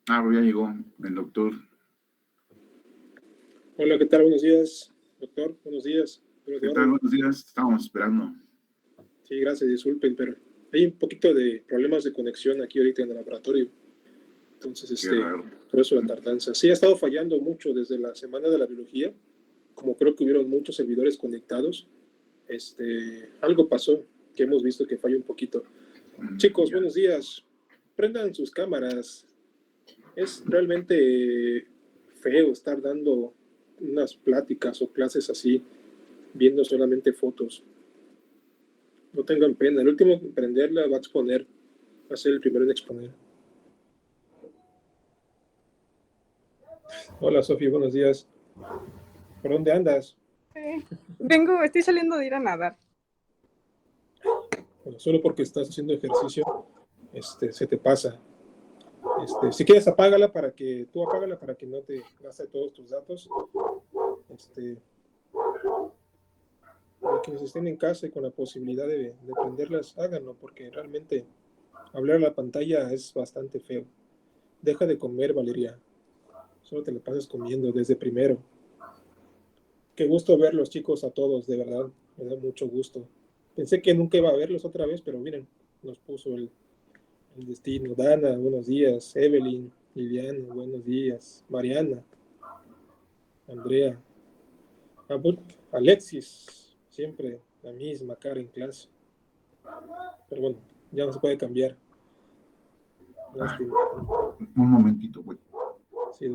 Pues ya llegó el doctor. Hola, ¿qué tal? Buenos días, doctor. Buenos días, doctor ¿Qué tal? Eduardo. Buenos días. Estábamos esperando. Sí, gracias, disculpen, pero hay un poquito de problemas de conexión aquí ahorita en el laboratorio. Entonces, Qué raro. por eso la tardanza. Sí, ha estado fallando mucho desde la semana de la biología. Como creo que hubieron muchos servidores conectados, algo pasó que hemos visto que falla un poquito. Chicos, Ya. buenos días. Prendan sus cámaras. Es realmente feo estar dando unas pláticas o clases así, viendo solamente fotos. No tengan pena. El último en prenderla va a exponer. Va a ser el primero en exponer. Hola, Sofía, buenos días. ¿Por dónde andas? Estoy saliendo de ir a nadar. Bueno, solo porque estás haciendo ejercicio, se te pasa. Si quieres, apágala para que no te gaste todos tus datos. Para quienes estén en casa y con la posibilidad de prenderlas, háganlo, porque realmente hablar a la pantalla es bastante feo. Deja de comer, Valeria. Solo te la pasas comiendo desde primero. Qué gusto verlos, chicos, a todos, de verdad. Me da mucho gusto. Pensé que nunca iba a verlos otra vez, pero miren, nos puso el destino. Dana, buenos días. Evelyn, Liliana, buenos días. Mariana, Andrea, Alexis, siempre la misma cara en clase. Pero bueno, ya no se puede cambiar. Lástima. Un momentito, güey. Sí,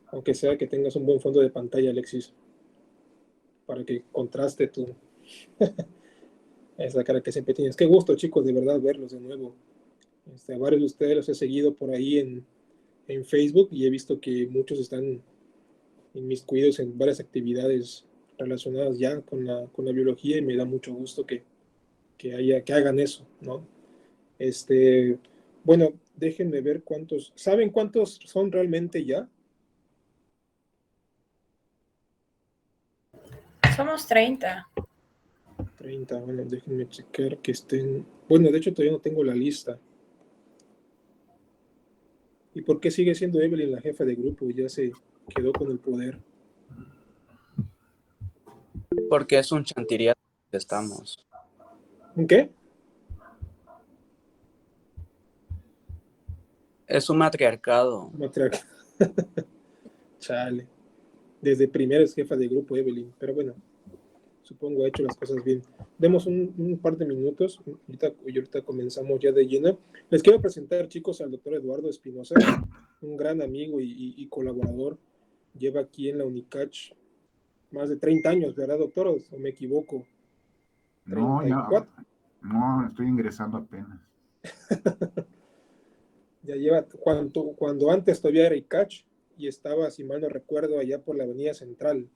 aunque sea que tengas un buen fondo de pantalla, Alexis, para que contraste esa cara que siempre tienes. Qué gusto, chicos, de verdad verlos de nuevo. A varios de ustedes los he seguido por ahí en Facebook y he visto que muchos están inmiscuidos en varias actividades relacionadas ya con la biología y me da mucho gusto que hagan eso, ¿no? Bueno, déjenme ver ¿saben cuántos son realmente ya? Somos 30. 30, bueno, déjenme checar que estén, bueno, de hecho todavía no tengo la lista. ¿Y por qué sigue siendo Evelyn la jefa de grupo? Ya se quedó con el poder. Porque es un chantiriato que estamos. ¿En qué? Es un matriarcado. Matriarca. Chale. Desde primero es jefa de grupo Evelyn, pero bueno, supongo ha hecho las cosas bien. Demos un par de minutos, ahorita comenzamos ya de lleno. Les quiero presentar, chicos, al doctor Eduardo Espinosa, un gran amigo y colaborador. Lleva aquí en la UNICACH más de 30 años, ¿verdad, doctor? ¿O me equivoco? No, ya. 34. No, estoy ingresando apenas. Ya lleva, cuando antes todavía era ICACH y estaba, si mal no recuerdo, allá por la Avenida Central,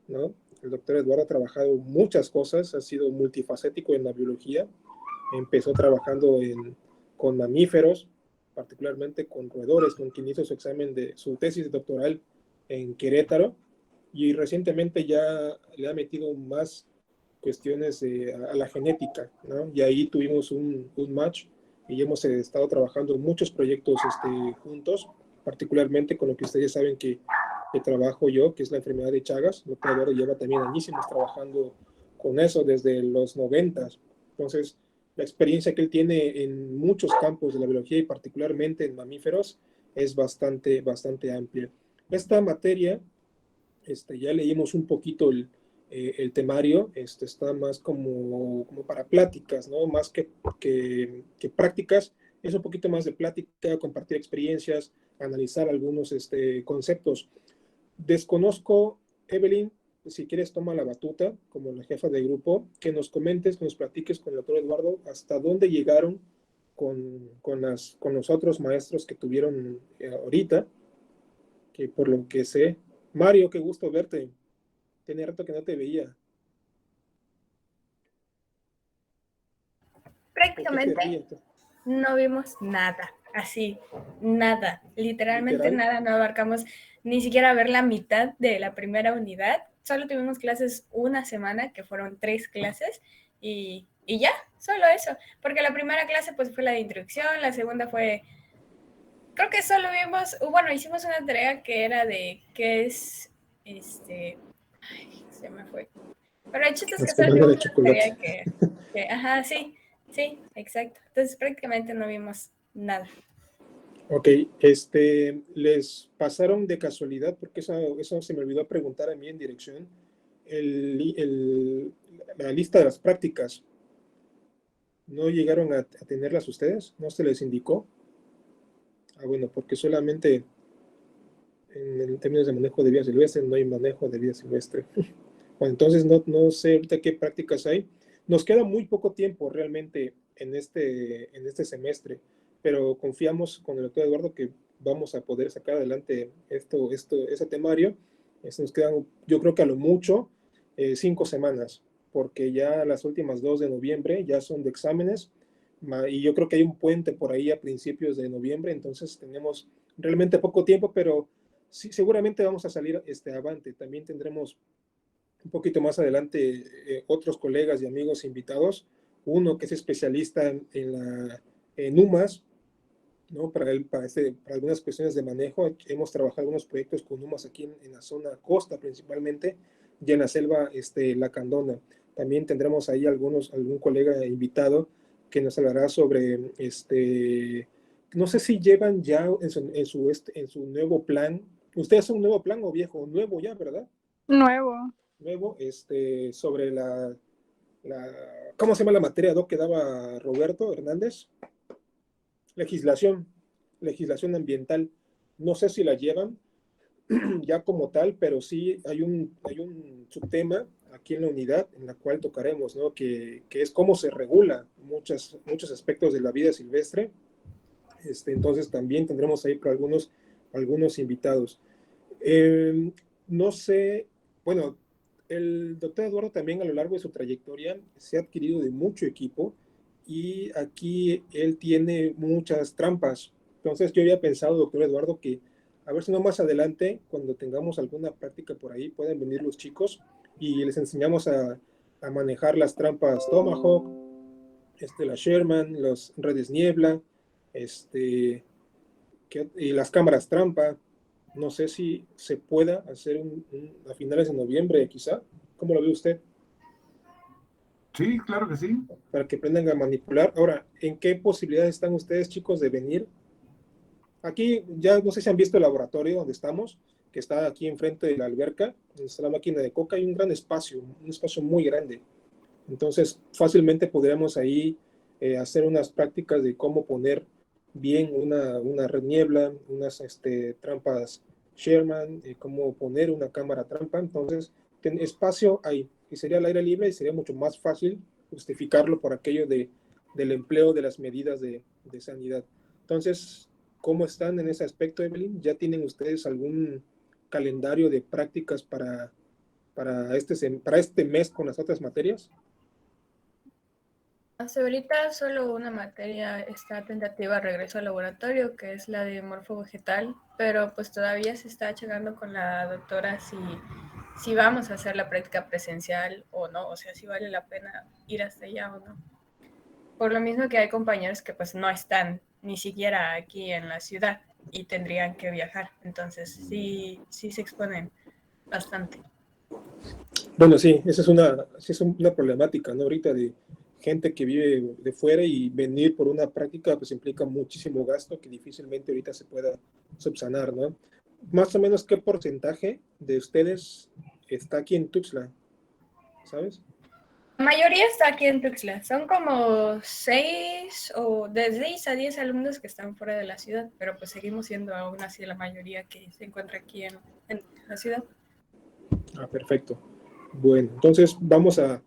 ¿no? El doctor Eduardo ha trabajado muchas cosas, ha sido multifacético en la biología. Empezó trabajando con mamíferos, particularmente con roedores, con quien hizo su examen de su tesis doctoral en Querétaro, y recientemente ya le ha metido más cuestiones a la genética, ¿no? Y ahí tuvimos un match y hemos estado trabajando en muchos proyectos juntos, particularmente con lo que ustedes saben que trabajo yo, que es la enfermedad de Chagas. El doctor Eduardo lleva también añísimos trabajando con eso desde los 90. Entonces, la experiencia que él tiene en muchos campos de la biología y particularmente en mamíferos es bastante amplia. Esta materia, ya leímos un poquito el temario, está más como para pláticas, ¿no? Más que prácticas, es un poquito más de plática, compartir experiencias, analizar algunos conceptos. Desconozco, Evelyn, si quieres toma la batuta como la jefa de grupo, que nos comentes, que nos platiques con el doctor Eduardo hasta dónde llegaron con los otros maestros que tuvieron ahorita, que por lo que sé. Mario, qué gusto verte. Tenía rato que no te veía. Prácticamente no vimos nada, así, nada, literalmente ¿Literal? nada, no abarcamos ni siquiera ver la mitad de la primera unidad. Solo tuvimos clases una semana, que fueron 3 clases, y ya, solo eso, porque la primera clase pues fue la de introducción, la segunda fue creo que solo vimos, bueno, hicimos una tarea que era de qué es, ay, se me fue. Pero el chiste es La que solo semana vimos de una tarea chocolate. ajá, sí, sí, exacto. Entonces prácticamente no vimos nada. Ok, les pasaron de casualidad, porque eso se me olvidó preguntar a mí en dirección, la lista de las prácticas. ¿No llegaron a tenerlas ustedes? ¿No se les indicó? Ah, bueno, porque solamente en términos de manejo de vida silvestre no hay manejo de vida silvestre. Bueno, entonces no sé ahorita qué prácticas hay. Nos queda muy poco tiempo realmente en este semestre, pero confiamos con el doctor Eduardo que vamos a poder sacar adelante ese temario. Nos quedan, yo creo que a lo mucho, 5 semanas, porque ya las últimas 2 de noviembre ya son de exámenes, y yo creo que hay un puente por ahí a principios de noviembre, entonces tenemos realmente poco tiempo, pero sí, seguramente vamos a salir avante. También tendremos un poquito más adelante otros colegas y amigos invitados, uno que es especialista en UMAS, ¿no? Para algunas cuestiones de manejo. Hemos trabajado algunos proyectos con UMAS aquí en la zona costa principalmente, y en la selva lacandona. También tendremos ahí algún colega invitado que nos hablará sobre, no sé si llevan ya en su nuevo plan. ¿Ustedes son un nuevo plan o viejo? Nuevo ya, ¿verdad? Nuevo. Nuevo, sobre ¿cómo se llama la materia, doc, que daba Roberto Hernández? Legislación, legislación ambiental. No sé si la llevan ya como tal, pero sí hay un subtema aquí en la unidad en la cual tocaremos, ¿no? Que es cómo se regula muchos aspectos de la vida silvestre. Entonces también tendremos ahí para algunos invitados. No sé, bueno, el doctor Eduardo también a lo largo de su trayectoria se ha adquirido de mucho equipo, y aquí él tiene muchas trampas. Entonces yo había pensado, doctor Eduardo, que a ver si no más adelante, cuando tengamos alguna práctica por ahí, pueden venir los chicos y les enseñamos a manejar las trampas Tomahawk, la Sherman, los redes niebla, este, y las cámaras trampa. No sé si se pueda hacer a finales de noviembre, quizá. ¿Cómo lo ve usted? Sí, claro que sí. Para que aprendan a manipular. Ahora, ¿en qué posibilidades están ustedes, chicos, de venir? Aquí ya no sé si han visto el laboratorio donde estamos, que está aquí enfrente de la alberca, donde está la máquina de coca. Hay un gran espacio, un espacio muy grande. Entonces, fácilmente podríamos ahí hacer unas prácticas de cómo poner bien una red niebla, unas trampas Sherman, cómo poner una cámara trampa. Entonces, espacio ahí, y sería al aire libre, y sería mucho más fácil justificarlo por aquello del empleo de las medidas de sanidad. Entonces, ¿cómo están en ese aspecto, Evelyn? ¿Ya tienen ustedes algún calendario de prácticas para este mes con las otras materias? Hasta ahorita solo una materia está tentativa de regreso al laboratorio, que es la de morfovegetal, pero pues todavía se está checando con la doctora si vamos a hacer la práctica presencial o no, o sea, si vale la pena ir hasta allá o no. Por lo mismo que hay compañeros que pues no están ni siquiera aquí en la ciudad y tendrían que viajar, entonces sí se exponen bastante. Bueno, sí, esa es una problemática, ¿no? Ahorita de gente que vive de fuera, y venir por una práctica pues implica muchísimo gasto que difícilmente ahorita se pueda subsanar, ¿no? Más o menos, ¿qué porcentaje de ustedes está aquí en Tuxtla? ¿Sabes? La mayoría está aquí en Tuxtla. Son como 6 o de 6 a 10 alumnos que están fuera de la ciudad, pero pues seguimos siendo aún así la mayoría que se encuentra aquí en la ciudad. Ah, perfecto. Bueno, entonces vamos a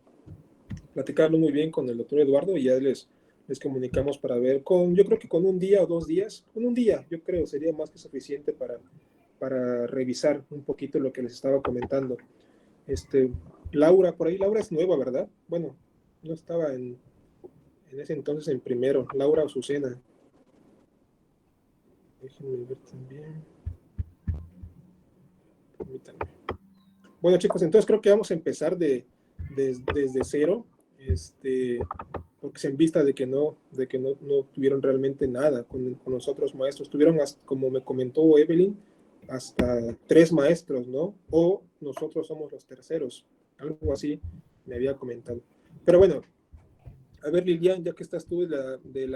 platicarlo muy bien con el doctor Eduardo, y ya les comunicamos para ver, yo creo que con un día o 2 días, con un día, yo creo, sería más que suficiente para revisar un poquito lo que les estaba comentando. Laura, por ahí, Laura es nueva, ¿verdad? Bueno, no estaba en ese entonces en primero. Laura Azucena. Déjenme ver también. Permítanme. Bueno, chicos, entonces creo que vamos a empezar desde cero. porque en vista de que no tuvieron realmente nada con los otros maestros, tuvieron, como me comentó Evelyn, hasta 3 maestros, ¿no? O nosotros somos los terceros, algo así me había comentado. Pero bueno, a ver, Lilian, ya que estás tú de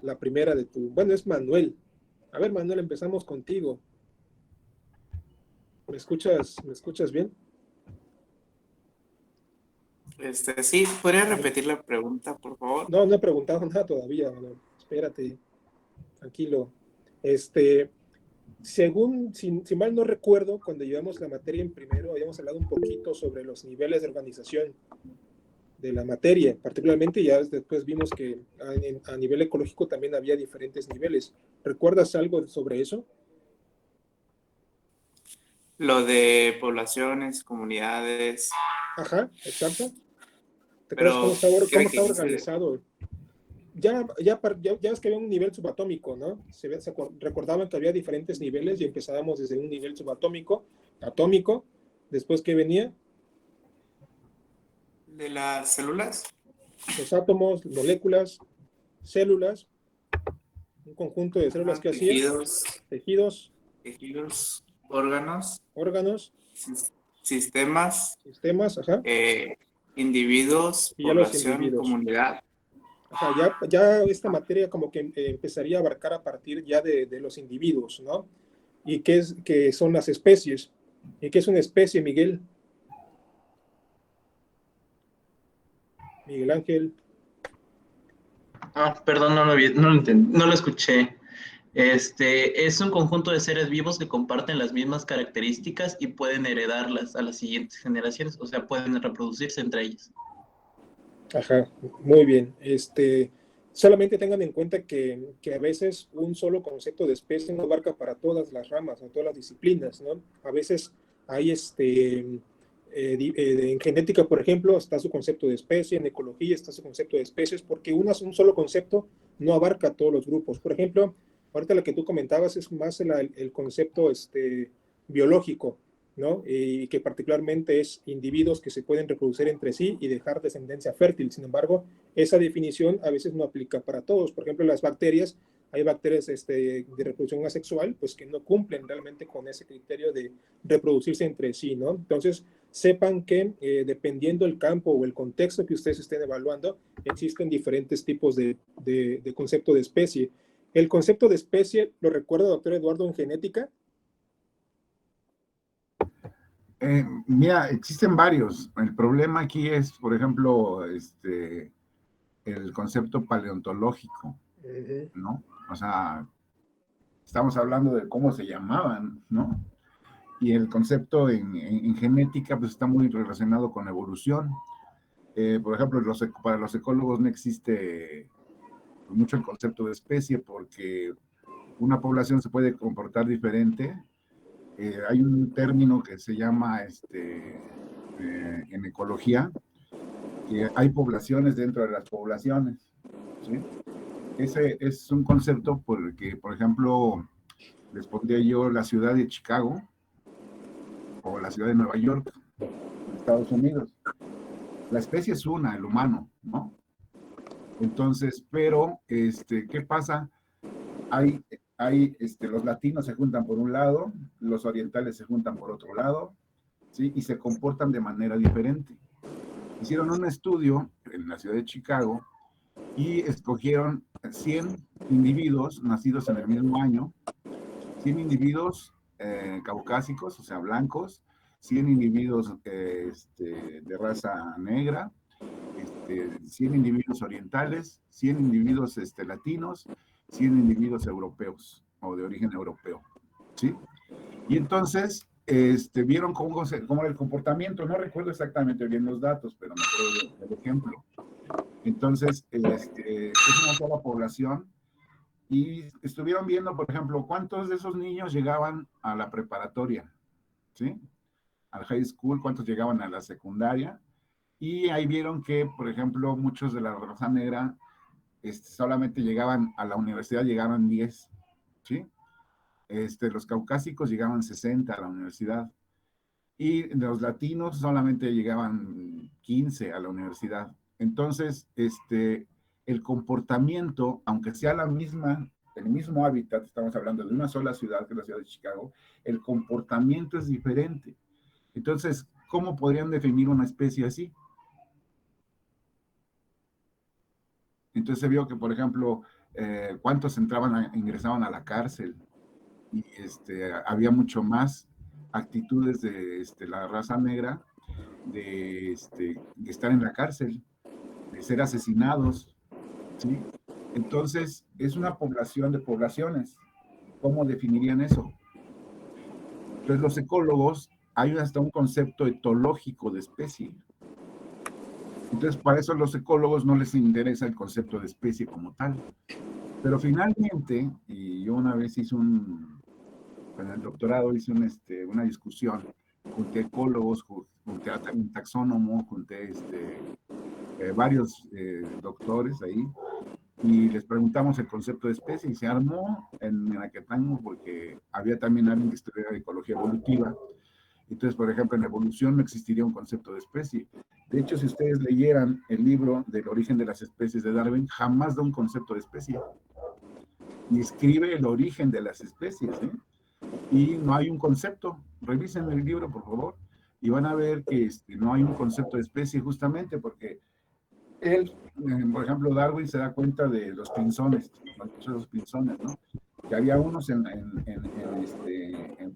la primera de tu, bueno, es Manuel. A ver, Manuel, empezamos contigo. ¿Me escuchas bien? Sí, ¿podría repetir la pregunta, por favor? No he preguntado nada todavía, Manuel. Espérate, tranquilo. Según, si mal no recuerdo, cuando llevamos la materia en primero, habíamos hablado un poquito sobre los niveles de organización de la materia, particularmente ya después vimos que a nivel ecológico también había diferentes niveles. ¿Recuerdas algo sobre eso? Lo de poblaciones, comunidades, Ajá, exacto. ¿Te acuerdas pero cómo creo que estaba dice organizado? Ya ves que había un nivel subatómico, ¿no? Recordaban que había diferentes niveles y empezábamos desde un nivel subatómico, atómico, después que venía de las células, los átomos, moléculas, células, un conjunto de células que hacían, tejidos, órganos, órganos, sistemas, sistemas, ajá, individuos, y ya los población y individuos. comunidad. Ajá, ya esta materia como que empezaría a abarcar a partir ya de los individuos, ¿no? Y qué son las especies. ¿Y qué es una especie, Miguel? Miguel Ángel. Perdón, no lo entendí, no lo escuché. Es un conjunto de seres vivos que comparten las mismas características y pueden heredarlas a las siguientes generaciones, o sea, pueden reproducirse entre ellas. Ajá, muy bien. Solamente tengan en cuenta que a veces un solo concepto de especie no abarca para todas las ramas o todas las disciplinas, ¿no? A veces hay en genética, por ejemplo, está su concepto de especie, en ecología está su concepto de especies, porque un solo concepto no abarca a todos los grupos. Por ejemplo, ahorita lo que tú comentabas es más el concepto biológico, ¿no? Y que particularmente es individuos que se pueden reproducir entre sí y dejar descendencia fértil. Sin embargo, esa definición a veces no aplica para todos. Por ejemplo, las bacterias, hay bacterias de reproducción asexual, pues que no cumplen realmente con ese criterio de reproducirse entre sí, ¿no? Entonces, sepan que dependiendo del campo o el contexto que ustedes estén evaluando, existen diferentes tipos de concepto de especie. El concepto de especie, lo recuerda, doctor Eduardo, en genética. Mira, existen varios. El problema aquí es, por ejemplo, el concepto paleontológico, ¿no? O sea, estamos hablando de cómo se llamaban, ¿no? Y el concepto en genética pues está muy relacionado con evolución. Por ejemplo, para los ecólogos no existe mucho el concepto de especie porque una población se puede comportar diferente. Hay un término que se llama en ecología, que hay poblaciones dentro de las poblaciones, ¿sí? Ese es un concepto porque, por ejemplo, les pondría yo la ciudad de Chicago o la ciudad de Nueva York, en Estados Unidos. La especie es una, el humano, ¿no? Entonces, pero, ¿qué pasa? Los latinos se juntan por un lado, los orientales se juntan por otro lado, ¿sí? Y se comportan de manera diferente. Hicieron un estudio en la ciudad de Chicago y escogieron 100 individuos nacidos en el mismo año, 100 individuos caucásicos, o sea, blancos, 100 individuos de raza negra, 100 individuos orientales, 100 individuos latinos, 100 individuos europeos o de origen europeo, ¿sí? Y entonces vieron cómo era el comportamiento, no recuerdo exactamente bien los datos, pero me acuerdo del ejemplo. Entonces, es una sola población y estuvieron viendo, por ejemplo, cuántos de esos niños llegaban a la preparatoria, ¿sí? Al high school, cuántos llegaban a la secundaria. Y ahí vieron que, por ejemplo, muchos de la raza negra solamente llegaban a la universidad, llegaban 10, ¿sí? Los caucásicos llegaban 60 a la universidad. Y los latinos solamente llegaban 15 a la universidad. Entonces, el comportamiento, aunque sea el mismo hábitat, estamos hablando de una sola ciudad, que es la ciudad de Chicago, el comportamiento es diferente. Entonces, ¿cómo podrían definir una especie así? Entonces se vio que, por ejemplo, cuántos ingresaban a la cárcel, y había mucho más actitudes de la raza negra de estar en la cárcel, de ser asesinados, ¿sí? Entonces, es una población de poblaciones. ¿Cómo definirían eso? Entonces, los ecólogos, hay hasta un concepto etológico de especie. Entonces, para eso a los ecólogos no les interesa el concepto de especie como tal. Pero finalmente, y yo una vez con el doctorado hice una discusión, junté ecólogos, junté un taxónomo, junté varios doctores ahí, y les preguntamos el concepto de especie, y se armó en Aquetango, porque había también alguien que estudiaba ecología evolutiva. Entonces, por ejemplo, en evolución no existiría un concepto de especie. De hecho, si ustedes leyeran el libro del origen de las especies de Darwin, jamás da un concepto de especie. Y escribe el origen de las especies, ¿eh? Y no hay un concepto. Revisen el libro, por favor, y van a ver que no hay un concepto de especie, justamente porque él, por ejemplo, Darwin se da cuenta de los pinzones, los pinzones, ¿no? Que había unos en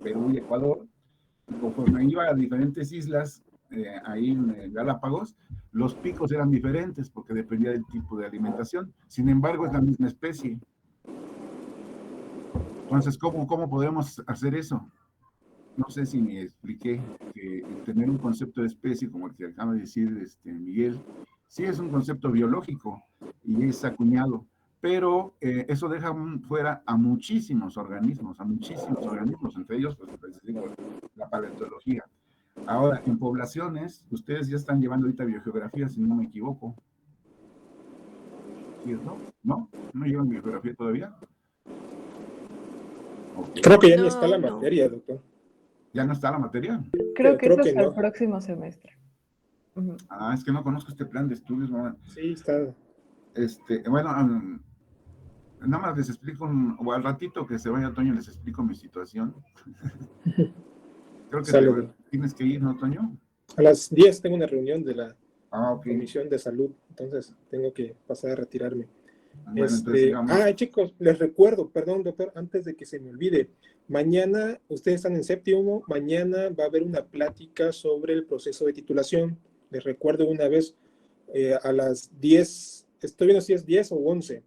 Perú y Ecuador, y conforme iba a diferentes islas, ahí en Galápagos, los picos eran diferentes porque dependía del tipo de alimentación. Sin embargo, es la misma especie. Entonces, ¿cómo podemos hacer eso? No sé si me expliqué que tener un concepto de especie, como el que acaba de decir Miguel, sí es un concepto biológico y es acuñado, pero eso deja fuera a muchísimos organismos, entre ellos, pues, les digo, la paleontología. Ahora, en poblaciones, ustedes ya están llevando ahorita biogeografía, si no me equivoco. ¿Sí, no? ¿No? ¿No llevan biogeografía todavía? Okay. Creo que ya no está la materia, doctor. ¿Ya no está la materia? Creo que creo es que hasta no. el próximo semestre. Ah, es que no conozco este plan de estudios, ¿no? Sí, está. Bueno, nada más les explico, o al ratito que se vaya Toño, les explico mi situación. Creo que tienes que ir, ¿no, Toño? A las 10 tengo una reunión de la Okay. Comisión de Salud, entonces tengo que pasar a retirarme. Bueno, chicos, les recuerdo, perdón, doctor, antes de que se me olvide, mañana, ustedes están en séptimo, mañana va a haber una plática sobre el proceso de titulación. Les recuerdo una vez, a las 10, estoy viendo si es 10 o 11,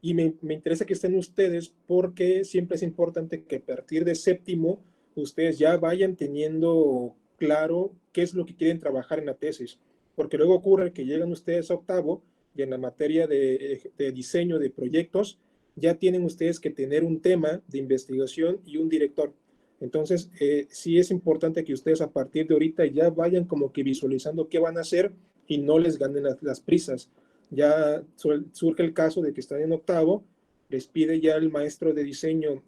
y me interesa que estén ustedes porque siempre es importante que a partir de séptimo ustedes ya vayan teniendo claro qué es lo que quieren trabajar en la tesis, porque luego ocurre que llegan ustedes a octavo y en la materia de diseño de proyectos ya tienen ustedes que tener un tema de investigación y un director. Entonces, sí es importante que ustedes a partir de ahorita ya vayan como que visualizando qué van a hacer y no les ganen las prisas. Ya surge el caso de que están en octavo, les pide ya el maestro de diseño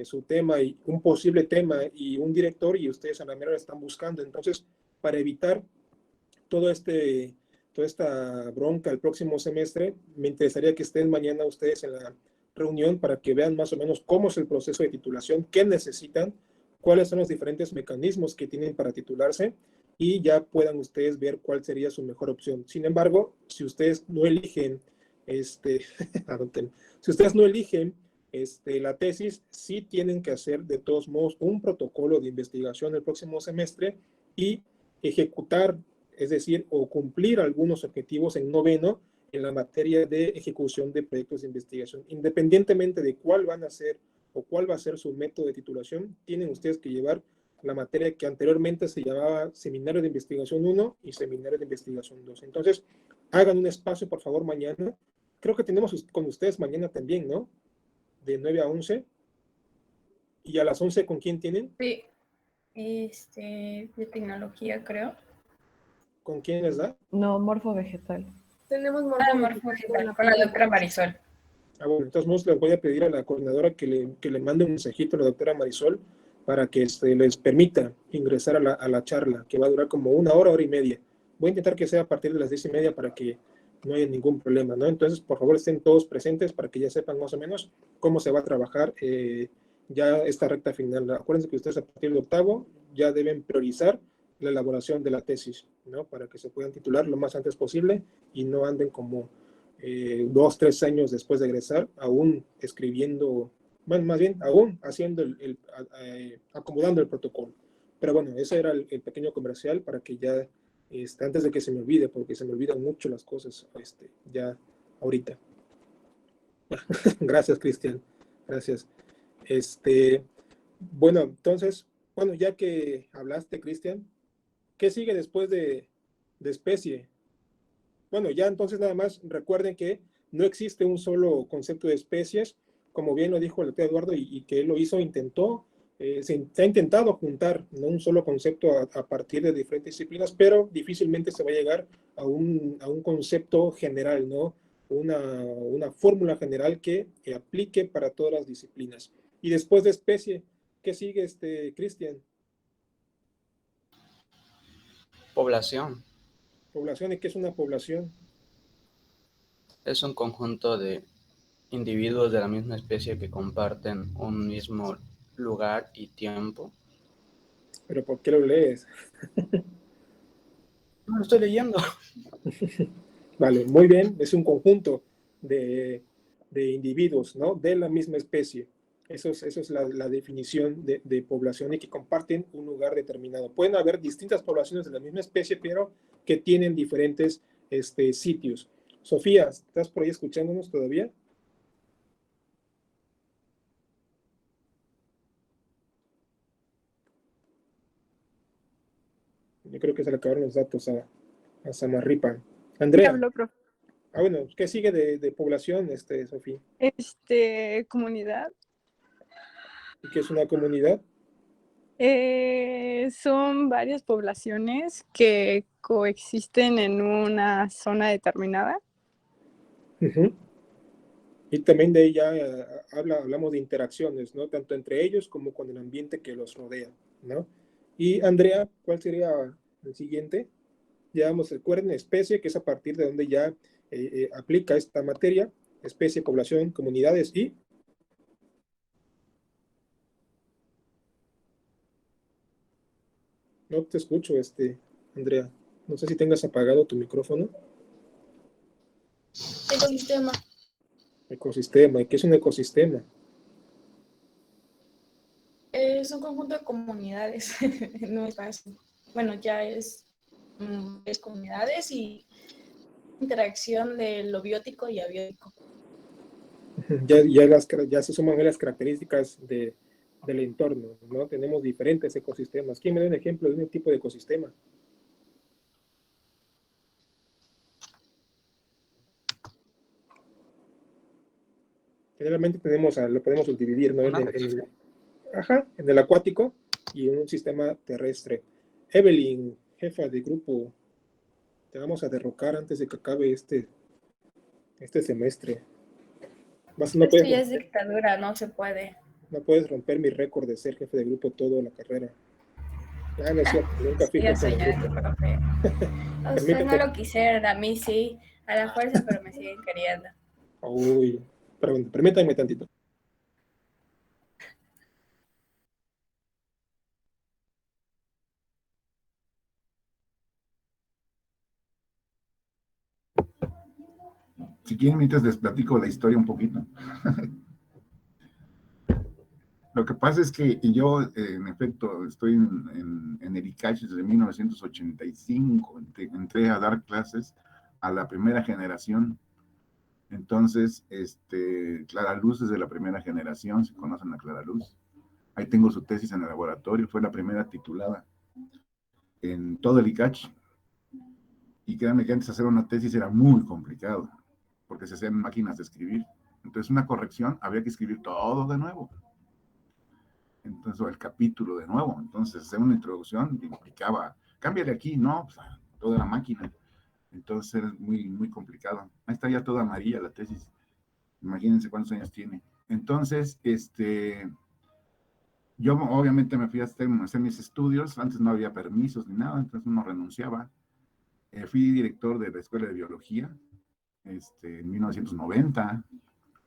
su tema y un posible tema y un director y ustedes a la mera están buscando. Entonces, para evitar toda esta bronca el próximo semestre, me interesaría que estén mañana ustedes en la reunión para que vean más o menos cómo es el proceso de titulación, qué necesitan, cuáles son los diferentes mecanismos que tienen para titularse y ya puedan ustedes ver cuál sería su mejor opción. Sin embargo, si ustedes no eligen si ustedes no eligen la tesis, sí tienen que hacer de todos modos un protocolo de investigación el próximo semestre y ejecutar, es decir, o cumplir algunos objetivos en noveno en la materia de ejecución de proyectos de investigación. Independientemente de cuál van a ser o cuál va a ser su método de titulación, tienen ustedes que llevar la materia que anteriormente se llamaba Seminario de Investigación 1 y Seminario de Investigación 2. Entonces, hagan un espacio, por favor, mañana. Creo que tenemos con ustedes mañana también, ¿no? De 9 a 11. ¿Y a las 11 con quién tienen? Sí, de tecnología, creo. ¿Con quién les da? No, morfo vegetal. Tenemos morfo vegetal con la doctora Marisol. Bueno, entonces les voy a pedir a la coordinadora que le mande un mensajito a la doctora Marisol para que les permita ingresar a la charla, que va a durar como una hora y media. Voy a intentar que sea a partir de las 10:30 para que no haya ningún problema, ¿no? Entonces, por favor, estén todos presentes para que ya sepan más o menos cómo se va a trabajar ya esta recta final. Acuérdense que ustedes a partir de octavo ya deben priorizar la elaboración de la tesis, ¿no? Para que se puedan titular lo más antes posible y no anden como 2, 3 años después de egresar, aún escribiendo, bueno, más bien, aún haciendo acomodando el protocolo. Pero bueno, ese era el pequeño comercial para que ya, antes de que se me olvide, porque se me olvidan mucho las cosas, ya ahorita. Gracias, Cristian. Gracias. Bueno, entonces, bueno, ya que hablaste, Cristian, ¿qué sigue después de especie? Bueno, ya entonces nada más recuerden que no existe un solo concepto de especies, como bien lo dijo el doctor Eduardo, y que él lo hizo, se ha intentado juntar, ¿no?, un solo concepto a partir de diferentes disciplinas, pero difícilmente se va a llegar a un concepto general, ¿no? Una fórmula general que aplique para todas las disciplinas. Y después de especie, ¿qué sigue, Cristian? Población Población. ¿Y qué es una población? es un conjunto de individuos de la misma especie que comparten un mismo lugar y tiempo. ¿Pero por qué lo lees? No lo estoy leyendo. Vale, muy bien, es un conjunto de individuos, ¿no?, de la misma especie. Eso es la definición de población, y que comparten un lugar determinado. Pueden haber distintas poblaciones de la misma especie, pero que tienen diferentes sitios. Sofía, ¿estás por ahí escuchándonos todavía? Yo creo que se le acabaron los datos a Samarripa. Andrea. Hablo, profe. Bueno, ¿qué sigue de población, Sofía? Comunidad. ¿Y qué es una comunidad? Son varias poblaciones que coexisten en una zona determinada. Uh-huh. Y también de ahí ya hablamos de interacciones, ¿no? Tanto entre ellos como con el ambiente que los rodea, ¿no? Y Andrea, ¿cuál sería el siguiente? Ya vamos, recuerden, especie, que es a partir de donde ya aplica esta materia, especie, población, comunidades y... No te escucho, Andrea. No sé si tengas apagado tu micrófono. Ecosistema. Ecosistema. ¿Y qué es un ecosistema? Es un conjunto de comunidades. No es fácil. Bueno, ya es comunidades y interacción de lo biótico y abiótico. Ya se suman las características del entorno, ¿no? Tenemos diferentes ecosistemas. ¿Quién me da un ejemplo de un tipo de ecosistema? Generalmente lo podemos subdividir, ¿no? En el acuático y en un sistema terrestre. Evelyn, jefa de grupo, te vamos a derrocar antes de que acabe este semestre. Esto ya es dictadura, no se puede. No puedes romper mi récord de ser jefe de grupo toda la carrera. No es cierto, nunca fui jefe de grupo. A usted no lo quisieron, a mí sí, a la fuerza, pero me siguen queriendo. Uy, permítanme tantito. Si quieren, mientras les platico la historia un poquito. Lo que pasa es que yo, en efecto, estoy en el ICACH desde 1985. Entré a dar clases a la primera generación. Entonces, Clara Luz es de la primera generación, si conocen a Clara Luz. Ahí tengo su tesis en el laboratorio, fue la primera titulada en todo el ICACH. Y créanme que antes hacer una tesis era muy complicado, porque se hacían máquinas de escribir. Entonces, una corrección, había que escribir todo de nuevo. Entonces, el capítulo de nuevo. Entonces, hacer una introducción implicaba, cámbiale aquí, ¿no? Pues, toda la máquina. Entonces, era muy, muy complicado. Ahí está ya toda amarilla la tesis. Imagínense cuántos años tiene. Entonces, yo obviamente me fui a hacer mis estudios. Antes no había permisos ni nada, entonces uno renunciaba. Fui director de la Escuela de Biología en 1990,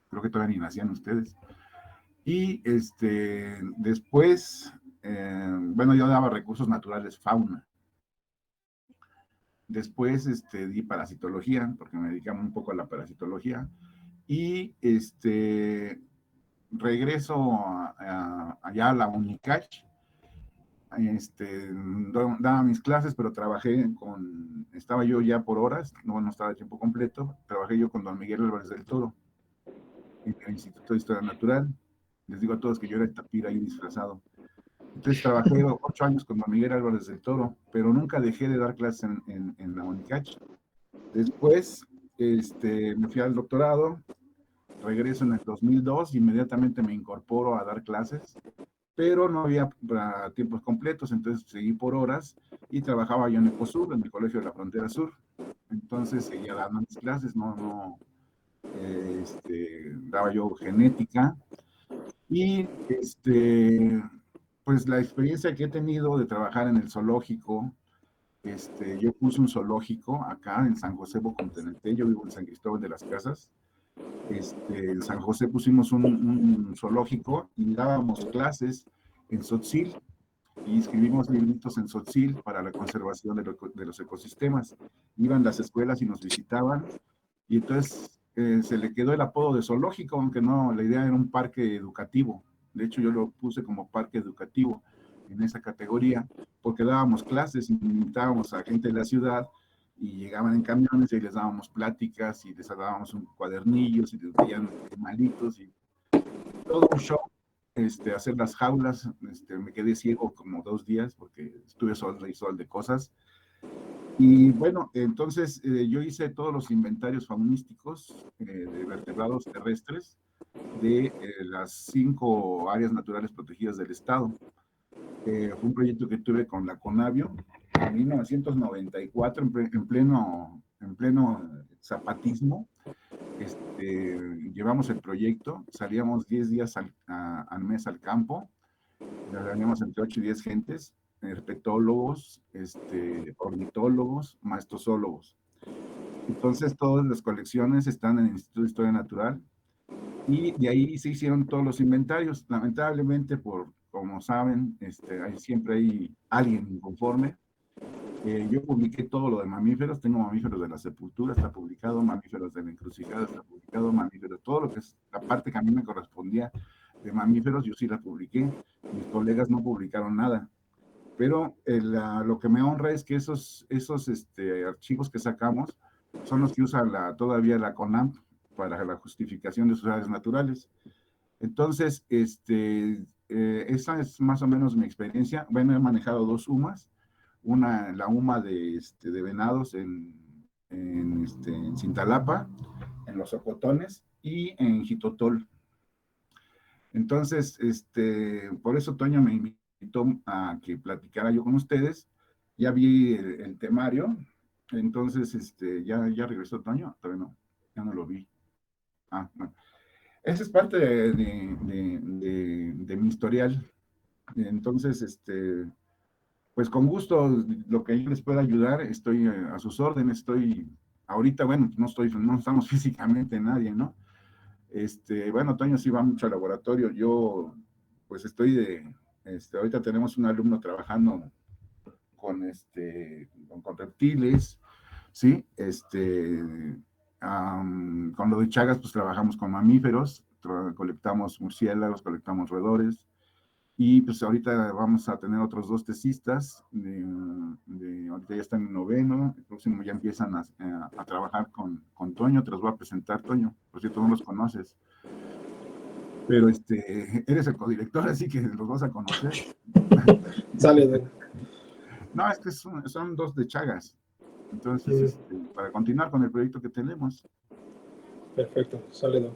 creo que todavía ni nacían ustedes. Y después, bueno, yo daba recursos naturales, fauna. Después di parasitología, porque me dedicaba un poco a la parasitología. Y regreso allá a la Unicach. Daba mis clases, pero estaba yo ya por horas, no estaba de tiempo completo. Trabajé yo con don Miguel Álvarez del Toro en el Instituto de Historia Natural. Les digo a todos que yo era el tapir ahí disfrazado. Entonces trabajé 8 años con don Miguel Álvarez del Toro, pero nunca dejé de dar clases en la Unicach. Después me fui al doctorado, regreso en el 2002, inmediatamente me incorporo a dar clases, pero no había tiempos completos, entonces seguí por horas y trabajaba yo en Ecosur, en el Colegio de la Frontera Sur. Entonces seguía dando mis clases, daba yo genética y pues la experiencia que he tenido de trabajar en el zoológico, yo puse un zoológico acá en San José Bocontenente, yo vivo en San Cristóbal de las Casas. En San José pusimos un zoológico y dábamos clases en Tzotzil y escribimos libritos en Tzotzil para la conservación de los ecosistemas. Iban las escuelas y nos visitaban y entonces se le quedó el apodo de zoológico, aunque no, la idea era un parque educativo. De hecho, yo lo puse como parque educativo en esa categoría, porque dábamos clases, invitábamos a gente de la ciudad y llegaban en camiones y les dábamos pláticas y les dábamos un cuadernillos y les veían animalitos y todo un show. Hacer las jaulas, me quedé ciego como 2 días porque estuve sol y sol de cosas. Y bueno, entonces yo hice todos los inventarios faunísticos de vertebrados terrestres de las 5 áreas naturales protegidas del estado. Fue un proyecto que tuve con la Conavio en 1994, en pleno zapatismo. Llevamos el proyecto, salíamos 10 días al mes al campo, salíamos entre 8 y 10 gentes, herpetólogos, ornitólogos, maestrozólogos. Entonces todas las colecciones están en el Instituto de Historia Natural y de ahí se hicieron todos los inventarios. Lamentablemente, como saben, siempre hay alguien inconforme. Yo publiqué todo lo de mamíferos, tengo mamíferos de la sepultura, está publicado, mamíferos de la encrucijada, está publicado, mamíferos, todo lo que es la parte que a mí me correspondía de mamíferos, yo sí la publiqué, mis colegas no publicaron nada, pero lo que me honra es que esos archivos que sacamos son los que usa todavía la CONAMP para la justificación de sus áreas naturales. Entonces, esa es más o menos mi experiencia. Bueno, he manejado 2 UMAs, la UMA de venados en Cintalapa, en Los Ocotones y en Jitotol. Entonces, por eso Toño me invitó a que platicara yo con ustedes. Ya vi el temario, entonces ya regresó Toño, todavía no, ya no lo vi. Bueno. Esa es parte de mi historial. Entonces, pues con gusto, lo que yo les pueda ayudar, estoy a sus órdenes, ahorita, bueno, no estamos físicamente nadie, ¿no? Bueno, Toño sí va mucho al laboratorio, yo, pues ahorita tenemos un alumno trabajando con reptiles, ¿sí? Con lo de Chagas, pues trabajamos con mamíferos, colectamos murciélagos, colectamos roedores, y pues ahorita vamos a tener otros 2 tesistas, ahorita ya están en 9º, el próximo ya empiezan a trabajar con Toño, te los voy a presentar, Toño, por cierto no los conoces, pero eres el codirector, así que los vas a conocer. Sale. No, es que son 2 de Chagas, entonces para continuar con el proyecto que tenemos. Perfecto, sale.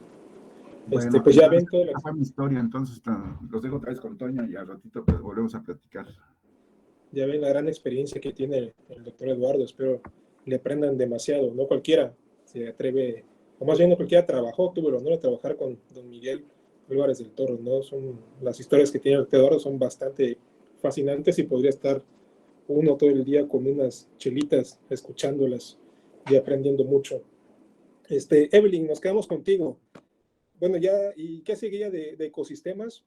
Bueno, pues ya ven todo. Esa fue mi historia, entonces los dejo otra vez con Toño y al ratito pues, volvemos a platicar. Ya ven la gran experiencia que tiene el doctor Eduardo, espero le aprendan demasiado, no cualquiera se atreve, o más bien no cualquiera tuvo el honor de trabajar con don Miguel Álvarez del Toro, ¿no? Las historias que tiene el doctor Eduardo son bastante fascinantes y podría estar uno todo el día con unas chelitas, escuchándolas y aprendiendo mucho. Evelyn, nos quedamos contigo. Bueno, ya, ¿y qué seguía de ecosistemas?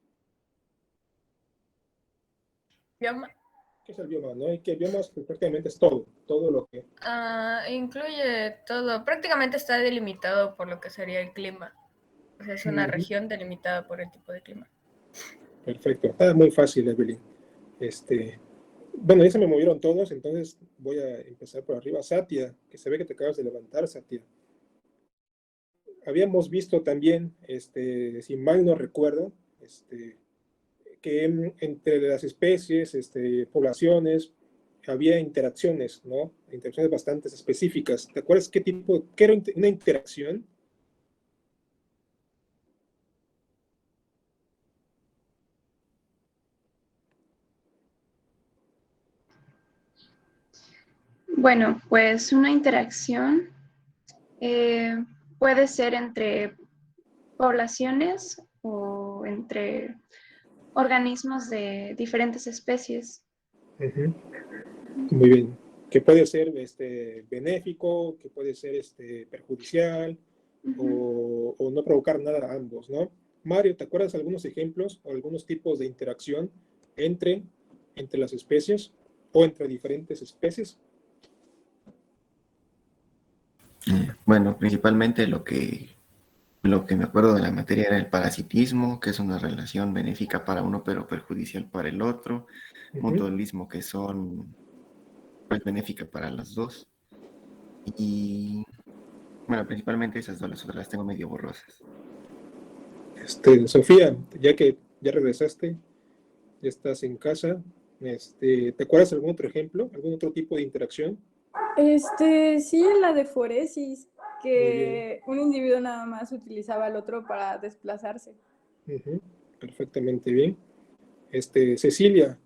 Bioma. ¿Qué es el bioma, no? Y que el bioma pues, prácticamente es todo lo que... Incluye todo. Prácticamente está delimitado por lo que sería el clima. O sea, es una región delimitada por el tipo de clima. Perfecto. Muy fácil, Evelyn. Bueno, ya se me movieron todos, entonces voy a empezar por arriba. Satya, que se ve que te acabas de levantar, Satya. Habíamos visto también, si mal no recuerdo, que entre las especies, poblaciones, había interacciones, ¿no? Interacciones bastante específicas. ¿Te acuerdas qué era una interacción? Bueno, pues una interacción puede ser entre poblaciones o entre organismos de diferentes especies. Muy bien. Que puede ser benéfico, que puede ser perjudicial o no provocar nada a ambos, ¿no? Mario, ¿te acuerdas algunos ejemplos o algunos tipos de interacción entre las especies o entre diferentes especies? Bueno, principalmente lo que me acuerdo de la materia era el parasitismo, que es una relación benéfica para uno pero perjudicial para el otro, mutualismo, que son pues benéfica para los dos, y bueno, principalmente esas dos, las otras las tengo medio borrosas. Sofía, ya que ya regresaste, ya estás en casa, ¿te acuerdas algún otro ejemplo, algún otro tipo de interacción? Sí, la de foresis, que un individuo nada más utilizaba al otro para desplazarse. Perfectamente bien. Cecilia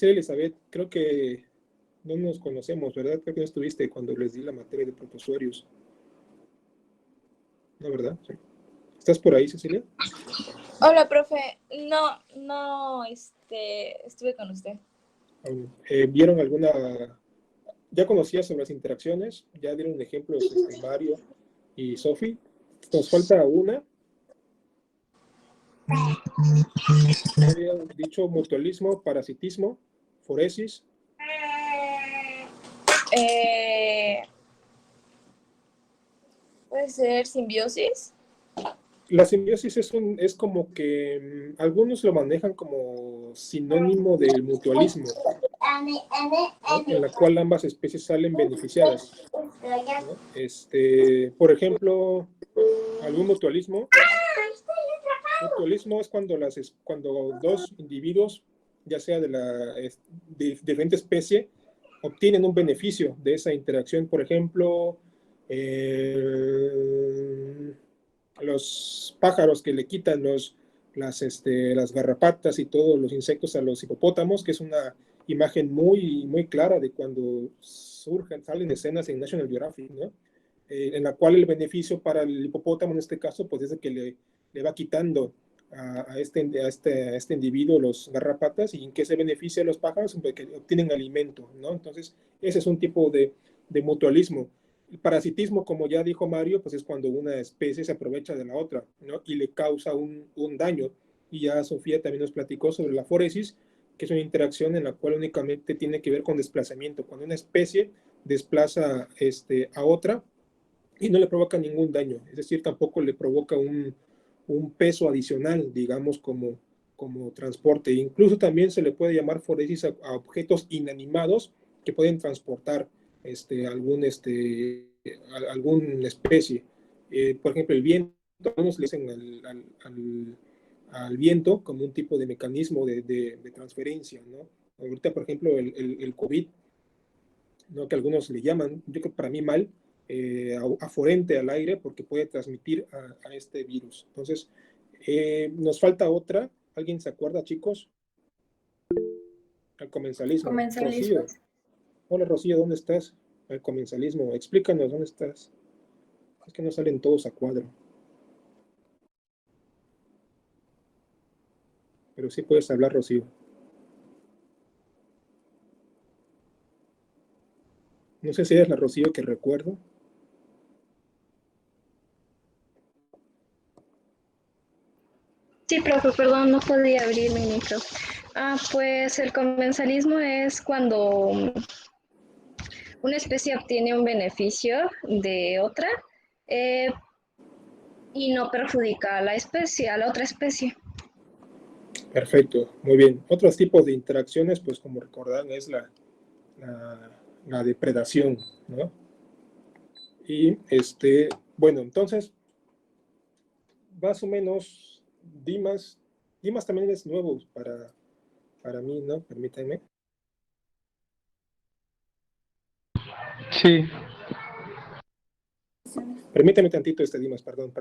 Elizabeth, creo que no nos conocemos, ¿verdad? Creo que no estuviste cuando les di la materia de protozoarios. ¿No, verdad? Sí. ¿Estás por ahí, Cecilia? Hola, profe. No, estuve con usted. ¿Vieron alguna... ¿Ya conocías sobre las interacciones? ¿Ya dieron ejemplos Mario y Sofi? Nos falta una. Habían dicho mutualismo, parasitismo, foresis. ¿Puede ser simbiosis? La simbiosis es como que algunos lo manejan como sinónimo del mutualismo, ¿no? En la cual ambas especies salen beneficiadas, ¿no? Por ejemplo, algún mutualismo es cuando dos individuos, ya sea de diferente especie, obtienen un beneficio de esa interacción. Por ejemplo, los pájaros que le quitan las garrapatas y todos los insectos a los hipopótamos, que es una imagen muy, muy clara de cuando salen escenas en National Geographic, ¿no? En la cual el beneficio para el hipopótamo en este caso pues es de que le va quitando a este individuo los garrapatas, y en qué se beneficia a los pájaros, porque obtienen alimento, ¿no? Entonces ese es un tipo de mutualismo. El parasitismo, como ya dijo Mario, pues es cuando una especie se aprovecha de la otra, ¿no? Y le causa un daño. Y ya Sofía también nos platicó sobre la foresis, que es una interacción en la cual únicamente tiene que ver con desplazamiento. Cuando una especie desplaza a otra y no le provoca ningún daño, es decir, tampoco le provoca un peso adicional, digamos, como transporte. Incluso también se le puede llamar foresis a objetos inanimados que pueden transportar alguna especie. Por ejemplo, el viento, algunos le dicen al viento como un tipo de mecanismo de transferencia, ¿no? Ahorita, por ejemplo, el COVID, ¿no? Que algunos le llaman, yo creo que para mí mal, aforente al aire, porque puede transmitir a este virus. Entonces, nos falta otra. ¿Alguien se acuerda, chicos? El comensalismo. Rocío. Hola, Rocío, ¿dónde estás? El comensalismo. Explícanos, ¿dónde estás? Es que no salen todos a cuadro. Pero sí puedes hablar, Rocío. No sé si es la Rocío que recuerdo. Sí, profe, perdón, no podía abrir mi micro. Pues el comensalismo es cuando una especie obtiene un beneficio de otra eh, y no perjudica a la especie, a la otra especie. Perfecto, muy bien. Otros tipos de interacciones, pues como recordarán, es la depredación, ¿no? Y bueno, entonces, más o menos, Dimas también es nuevo para mí, ¿no? Permítanme. Sí, Permítame tantito, Dimas, perdón.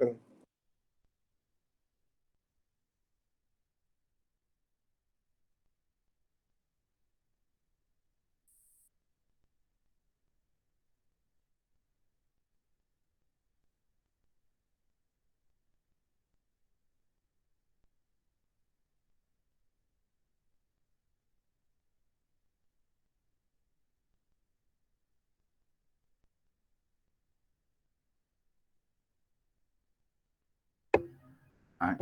Ah,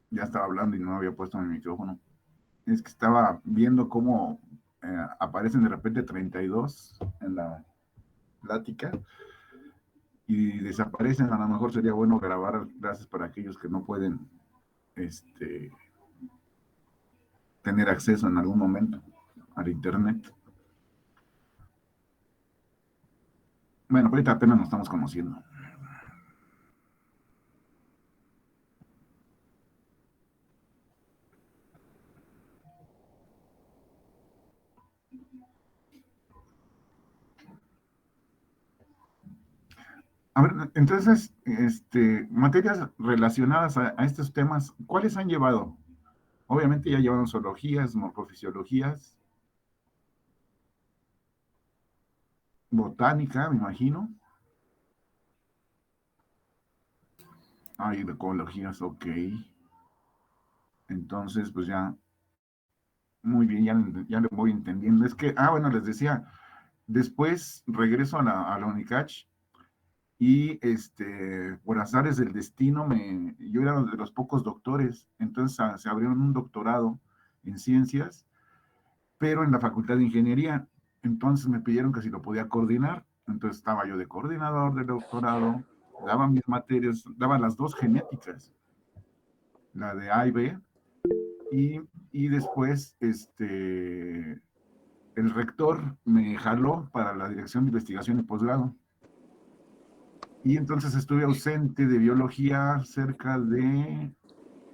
ya estaba hablando y no había puesto mi micrófono. Es que estaba viendo cómo aparecen de repente 32 en la plática y desaparecen. A lo mejor sería bueno grabar clases para aquellos que no pueden tener acceso en algún momento al internet. Bueno, ahorita apenas nos estamos conociendo. A ver, entonces, materias relacionadas a estos temas, ¿cuáles han llevado? Obviamente ya llevaron zoologías, morfofisiologías, botánica, me imagino. Hay ecologías, ok. Entonces, pues ya, muy bien, ya le voy entendiendo. Es que, bueno, les decía, después regreso a la Unicach y por azares del destino, yo era de los pocos doctores, entonces se abrió un doctorado en ciencias, pero en la Facultad de Ingeniería. Entonces me pidieron que si lo podía coordinar, entonces estaba yo de coordinador del doctorado, daba mis materias, daba las dos genéticas, la de A y B, y después el rector me jaló para la dirección de investigación y posgrado. Y entonces estuve ausente de biología cerca de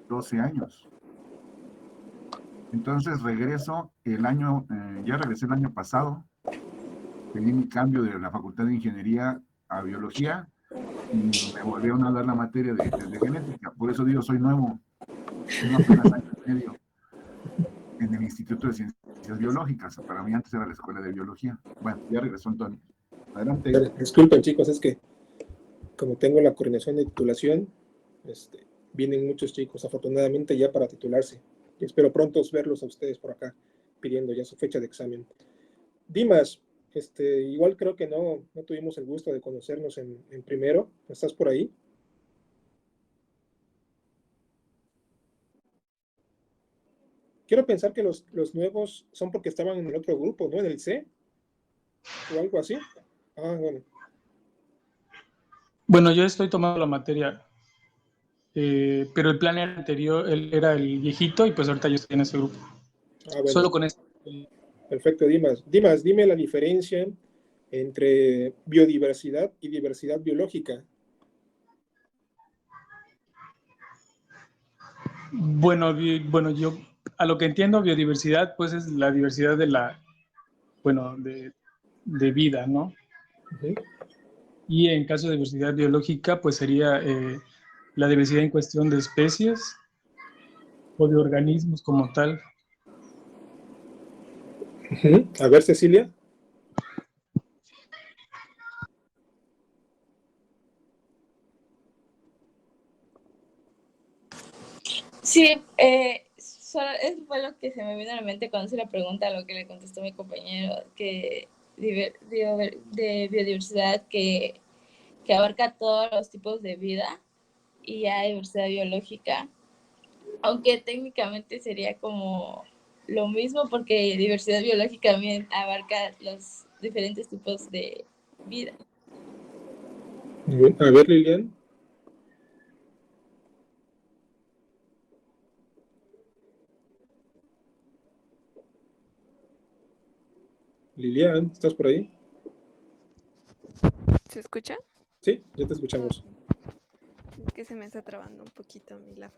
12 años. Entonces regreso ya regresé el año pasado, pedí mi cambio de la Facultad de Ingeniería a Biología y me volvieron a dar la materia de genética. Por eso digo, soy nuevo, tengo apenas año y medio en el Instituto de Ciencias Biológicas. Para mí antes era la Escuela de Biología. Bueno, ya regresó Antonio. Adelante. Disculpen, chicos, es que como tengo la coordinación de titulación, vienen muchos chicos, afortunadamente, ya para titularse. Y espero pronto verlos a ustedes por acá, pidiendo ya su fecha de examen. Dimas, igual creo que no tuvimos el gusto de conocernos en primero. ¿Estás por ahí? Quiero pensar que los nuevos son porque estaban en el otro grupo, ¿no? En el C, o algo así. Bueno. Bueno, yo estoy tomando la materia, pero el plan era anterior, él era el viejito y pues ahorita yo estoy en ese grupo. Bueno. Solo con esto. Perfecto, Dimas. Dimas, dime la diferencia entre biodiversidad y diversidad biológica. Bueno, yo a lo que entiendo, biodiversidad pues es la diversidad de vida, ¿no? Uh-huh. Y en caso de diversidad biológica, pues sería la diversidad en cuestión de especies o de organismos como tal. Uh-huh. A ver, Cecilia. Sí, eso fue lo que se me vino a la mente cuando hice la pregunta, lo que le contestó mi compañero, que de biodiversidad que abarca todos los tipos de vida y ya diversidad biológica, aunque técnicamente sería como lo mismo porque diversidad biológica también abarca los diferentes tipos de vida. Muy bien. A ver, Lilian. Lilian, ¿estás por ahí? ¿Se escucha? Sí, ya te escuchamos. Es que se me está trabando un poquito mi lab.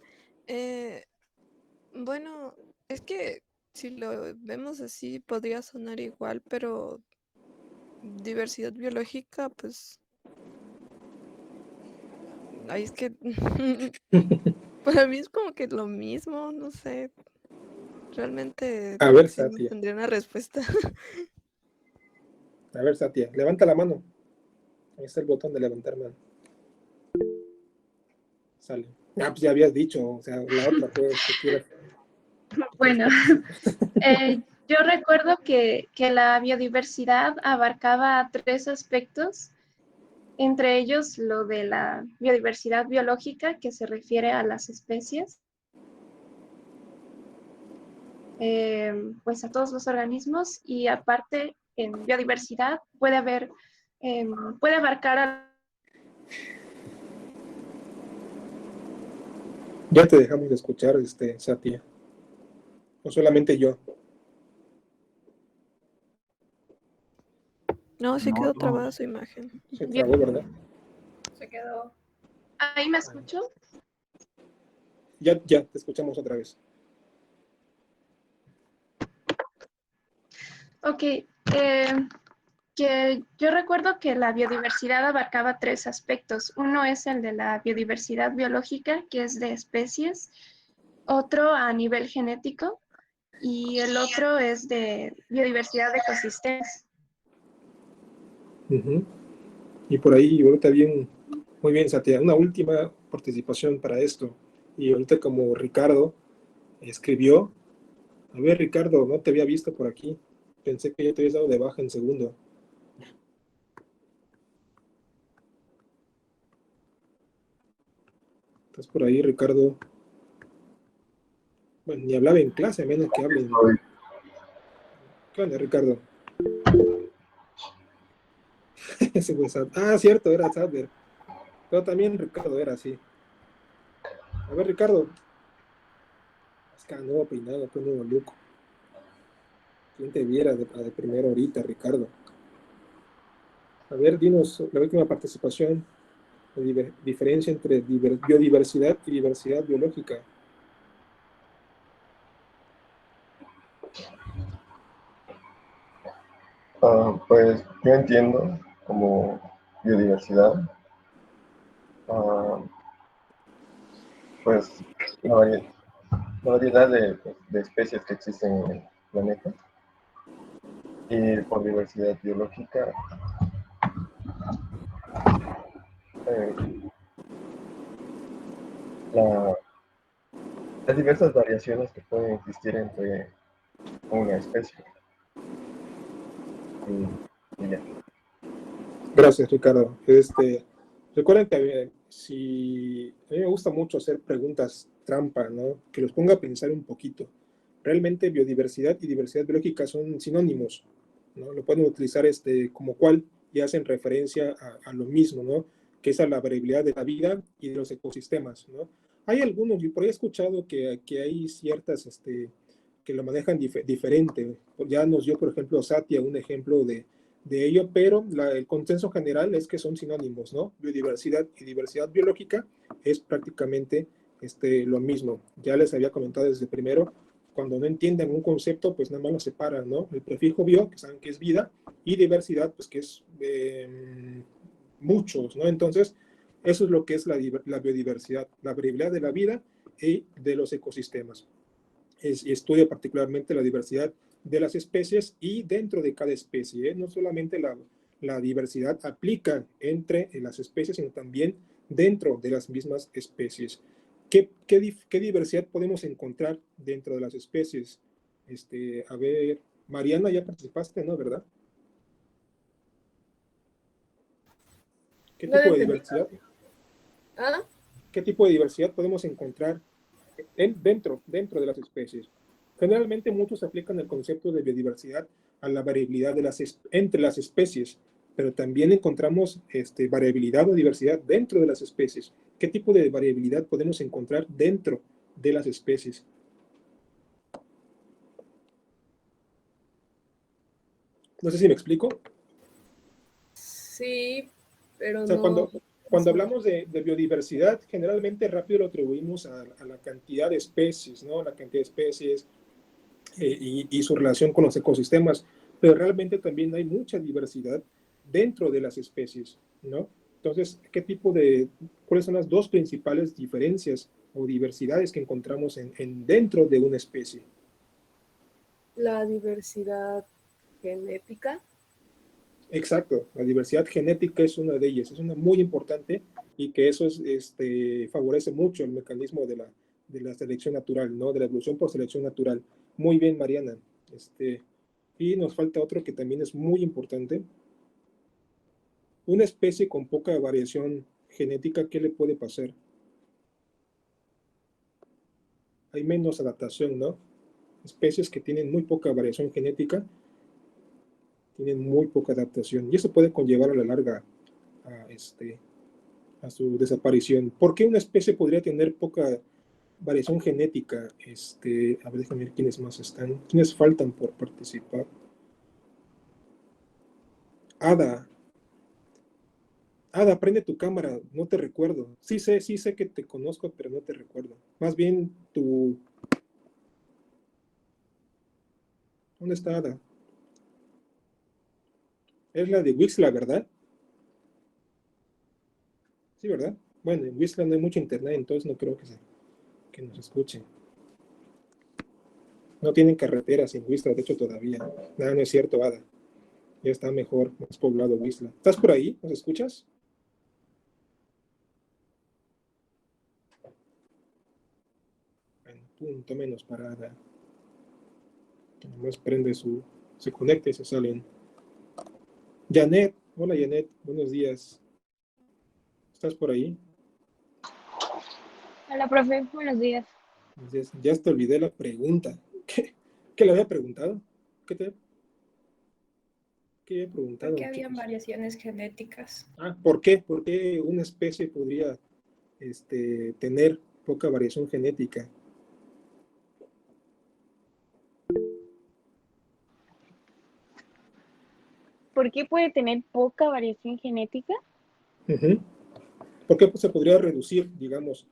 Bueno, es que si lo vemos así podría sonar igual, pero diversidad biológica, pues... Ay, es que para mí es como que lo mismo, no sé. Realmente A ver, sí no Satia. tendría una respuesta. A ver, Satia, levanta la mano. Ahí está el botón de levantar mano. Sale. Ah, pues ya habías dicho, o sea, la otra, pues, que quieras. Bueno, yo recuerdo que la biodiversidad abarcaba 3 aspectos, entre ellos lo de la biodiversidad biológica, que se refiere a las especies, pues a todos los organismos, y aparte en biodiversidad puede abarcar a... Ya te dejamos de escuchar, Satia. O solamente yo. No, sí No, quedó no. trabada su imagen. Se trabó, ¿verdad? Se quedó. ¿Ahí me escucho? Ya, te escuchamos otra vez. Ok, que yo recuerdo que la biodiversidad abarcaba 3 aspectos. Uno es el de la biodiversidad biológica, que es de especies, otro a nivel genético y el otro es de biodiversidad de ecosistemas. Uh-huh. Y por ahí, ahorita bien, muy bien, Satia. Una última participación para esto. Y ahorita como Ricardo escribió, a ver, Ricardo, no te había visto por aquí. Pensé que ya te habías dado de baja en segundo. ¿Estás por ahí, Ricardo? Bueno, ni hablaba en clase, a menos que hablen. ¿Qué onda, Ricardo? Ese fue ah, cierto, era Sadler. Pero también Ricardo era así. A ver, Ricardo. Es que nuevo peinado, que nuevo look. ¿Quién te viera de primera ahorita, Ricardo? A ver, dinos la última participación. La diferencia entre biodiversidad y diversidad biológica. Pues yo entiendo como biodiversidad, pues la variedad de especies que existen en el planeta, y por diversidad biológica, las diversas variaciones que pueden existir entre una especie. Y ya. Gracias, Ricardo. Recuerden que a mí me gusta mucho hacer preguntas trampa, ¿no? Que los ponga a pensar un poquito. Realmente biodiversidad y diversidad biológica son sinónimos, ¿no? Lo pueden utilizar como cual y hacen referencia a lo mismo, ¿no? Que es a la variabilidad de la vida y de los ecosistemas, ¿no? Hay algunos, y por ahí he escuchado que hay ciertas que lo manejan diferente. Ya nos dio, por ejemplo, Satia un ejemplo de ello, pero el consenso general es que son sinónimos, ¿no? Biodiversidad y diversidad biológica es prácticamente lo mismo. Ya les había comentado desde primero, cuando no entienden un concepto, pues nada más lo separan, ¿no? El prefijo bio, que saben que es vida, y diversidad, pues que es muchos, ¿no? Entonces, eso es lo que es la biodiversidad, la variabilidad de la vida y de los ecosistemas. Y estudia particularmente la diversidad de las especies y dentro de cada especie, ¿eh? No solamente la diversidad aplica entre las especies, sino también dentro de las mismas especies. ¿Qué diversidad podemos encontrar dentro de las especies? A ver, Mariana, ya participaste, ¿no? ¿Verdad? ¿Qué No tipo lo de entendí. diversidad? ¿Ah? ¿Qué tipo de diversidad podemos encontrar dentro de las especies? Generalmente muchos aplican el concepto de biodiversidad a la variabilidad entre las especies, pero también encontramos variabilidad o diversidad dentro de las especies. ¿Qué tipo de variabilidad podemos encontrar dentro de las especies? No sé si me explico. Sí, pero O sea, no. cuando hablamos de biodiversidad, generalmente rápido lo atribuimos a la cantidad de especies, ¿no? La cantidad de especies y su relación con los ecosistemas, pero realmente también hay mucha diversidad dentro de las especies, ¿no? Entonces, ¿cuáles son las dos principales diferencias o diversidades que encontramos dentro de una especie? La diversidad genética. Exacto, la diversidad genética es una de ellas, es una muy importante y que eso favorece mucho el mecanismo de la selección natural, ¿no? De la evolución por selección natural. Muy bien, Mariana. Y nos falta otro que también es muy importante. Una especie con poca variación genética, ¿qué le puede pasar? Hay menos adaptación, ¿no? Especies que tienen muy poca variación genética tienen muy poca adaptación y eso puede conllevar a la larga a su desaparición. ¿Por qué una especie podría tener poca variación genética? A ver, déjame ver quiénes más están. ¿Quiénes faltan por participar? Ada, prende tu cámara, no te recuerdo. Sí sé que te conozco, pero no te recuerdo. Más bien ¿dónde está Ada? Es la de Wixla, ¿verdad? Sí, ¿verdad? Bueno, en Wixla no hay mucho internet, entonces no creo que nos escuchen. No tienen carreteras en Wixla, de hecho, todavía. Nada, no es cierto, Ada. Ya está mejor, más poblado Wixla. ¿Estás por ahí? ¿Nos escuchas? Bueno, punto menos para Ada. Que nomás prende se conecta y se salen. Janet, hola Janet, buenos días. ¿Estás por ahí? Hola, profe, buenos días. Entonces, ya te olvidé la pregunta. ¿Qué le había preguntado? ¿Qué había preguntado? Porque habían chicos? variaciones genéticas. ¿Por qué? ¿Por qué una especie podría tener poca variación genética? ¿Por qué puede tener poca variación genética? ¿Por qué se podría reducir, digamos,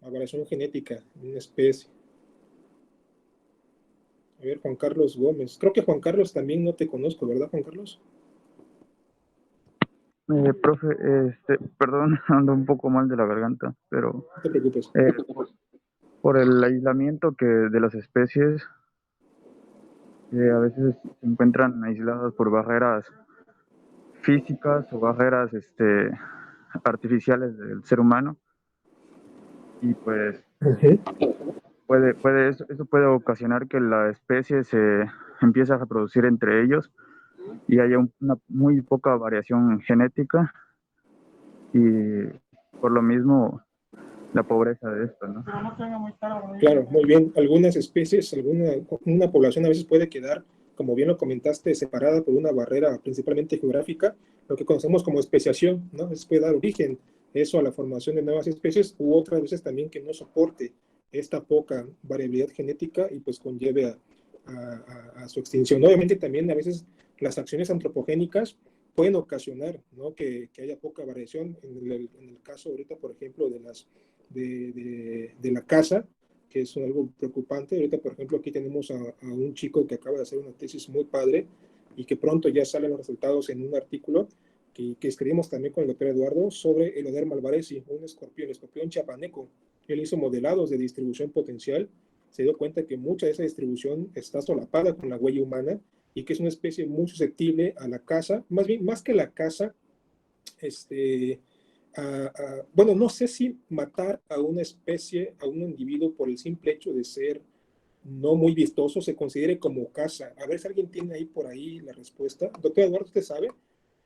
la variación genética en una especie? A ver, Juan Carlos Gómez. Creo que Juan Carlos también no te conozco, ¿verdad, Juan Carlos? Profe, perdón, ando un poco mal de la garganta, pero no te preocupes. Por el aislamiento de las especies, que a veces se encuentran aisladas por barreras físicas o barreras artificiales del ser humano, y pues eso puede ocasionar que la especie se empiece a reproducir entre ellos y haya una muy poca variación genética, y por lo mismo la pobreza de esto, ¿no? Claro, muy bien. Algunas especies, una población a veces puede quedar, como bien lo comentaste, separada por una barrera principalmente geográfica, lo que conocemos como especiación, ¿no? Eso puede dar origen eso a la formación de nuevas especies, u otras veces también que no soporte esta poca variabilidad genética y pues conlleve a su extinción. Obviamente también a veces las acciones antropogénicas pueden ocasionar, ¿no? que haya poca variación. En el caso ahorita, por ejemplo, de la caza, que es algo preocupante. Ahorita, por ejemplo, aquí tenemos a un chico que acaba de hacer una tesis muy padre y que pronto ya salen los resultados en un artículo que escribimos también con el doctor Eduardo sobre el Oderma alvarezi, un escorpión, el escorpión chiapaneco. Él hizo modelados de distribución potencial, se dio cuenta que mucha de esa distribución está solapada con la huella humana y que es una especie muy susceptible a la caza, más que la caza, bueno, no sé si matar a una especie, a un individuo por el simple hecho de ser no muy vistoso se considere como caza. A ver si alguien tiene ahí por ahí la respuesta. Doctor Eduardo, ¿usted sabe?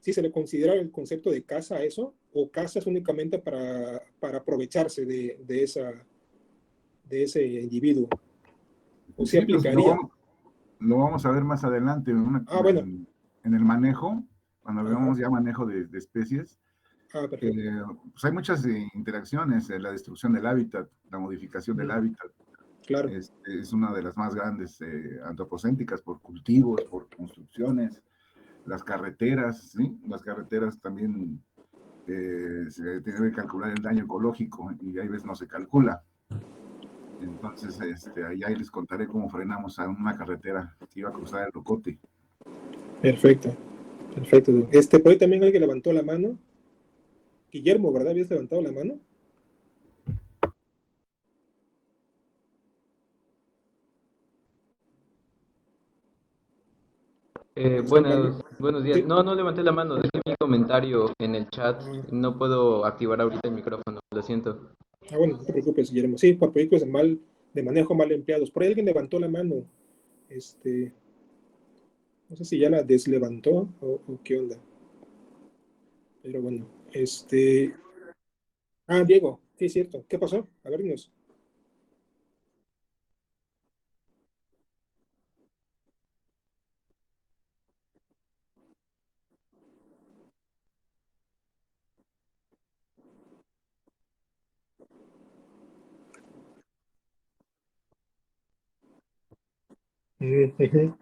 ¿Sí se le considera el concepto de caza a eso? ¿O caza es únicamente para aprovecharse de ese individuo? ¿O se Sí, pues aplicaría? lo vamos a ver más adelante Bueno. en el manejo, cuando Ajá. veamos ya manejo de especies. Perfecto. Pues hay muchas interacciones, la destrucción del hábitat, la modificación del hábitat. Claro. Es una de las más grandes antropocéntricas por cultivos, por construcciones, las carreteras, ¿sí? Las carreteras también se tiene que calcular el daño ecológico y hay veces no se calcula. Entonces, ahí les contaré cómo frenamos a una carretera que iba a cruzar el Locote. Perfecto. Por ahí también alguien levantó la mano. Guillermo, ¿verdad? ¿Habías levantado la mano? Buenos días. Sí. No levanté la mano, dejé mi comentario en el chat. No puedo activar ahorita el micrófono, lo siento. Bueno, no te preocupes, Guillermo. Sí, por proyectos de manejo mal empleados. Por ahí alguien levantó la mano. No sé si ya la deslevantó o qué onda. Pero bueno, Diego, sí es cierto. ¿Qué pasó? A ver, dinos. Ujú.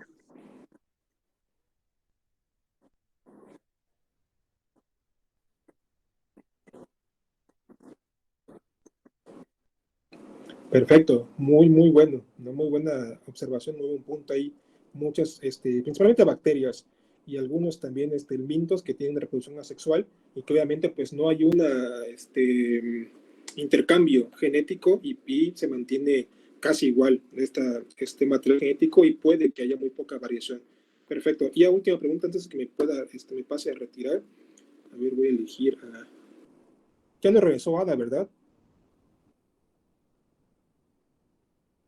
Perfecto, muy bueno, ¿no? Muy buena observación, muy buen punto ahí. Muchas, principalmente bacterias y algunos también mintos que tienen reproducción asexual y que obviamente pues no hay un intercambio genético y se mantiene casi igual este material genético y puede que haya muy poca variación. Perfecto. Y a última pregunta antes de que me pase a retirar. A ver, voy a elegir a... Ya no regresó Ada, ¿verdad?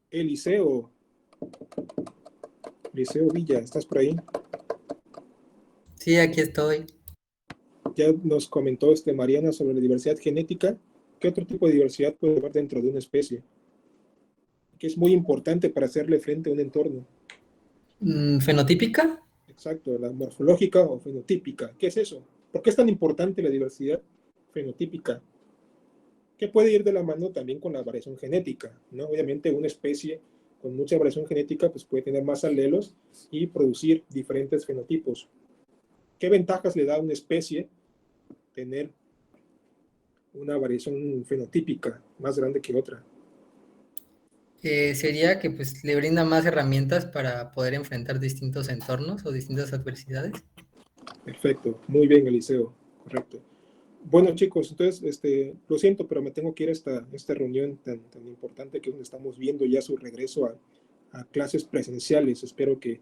Eliseo Villa, ¿estás por ahí? Sí, aquí estoy. Ya nos comentó Mariana sobre la diversidad genética. ¿Qué otro tipo de diversidad puede haber dentro de una especie? Que es muy importante para hacerle frente a un entorno. ¿Fenotípica? Exacto, la morfológica o fenotípica. ¿Qué es eso? ¿Por qué es tan importante la diversidad fenotípica? Que puede ir de la mano también con la variación genética, ¿no? Obviamente una especie con mucha variación genética pues puede tener más alelos y producir diferentes fenotipos. ¿Qué ventajas le da a una especie tener una variación fenotípica más grande que otra? Sería que pues le brinda más herramientas para poder enfrentar distintos entornos o distintas adversidades. Perfecto, muy bien, Eliseo, correcto. Bueno, chicos, entonces, lo siento, pero me tengo que ir a esta reunión tan importante que es donde estamos viendo ya su regreso a clases presenciales. Espero que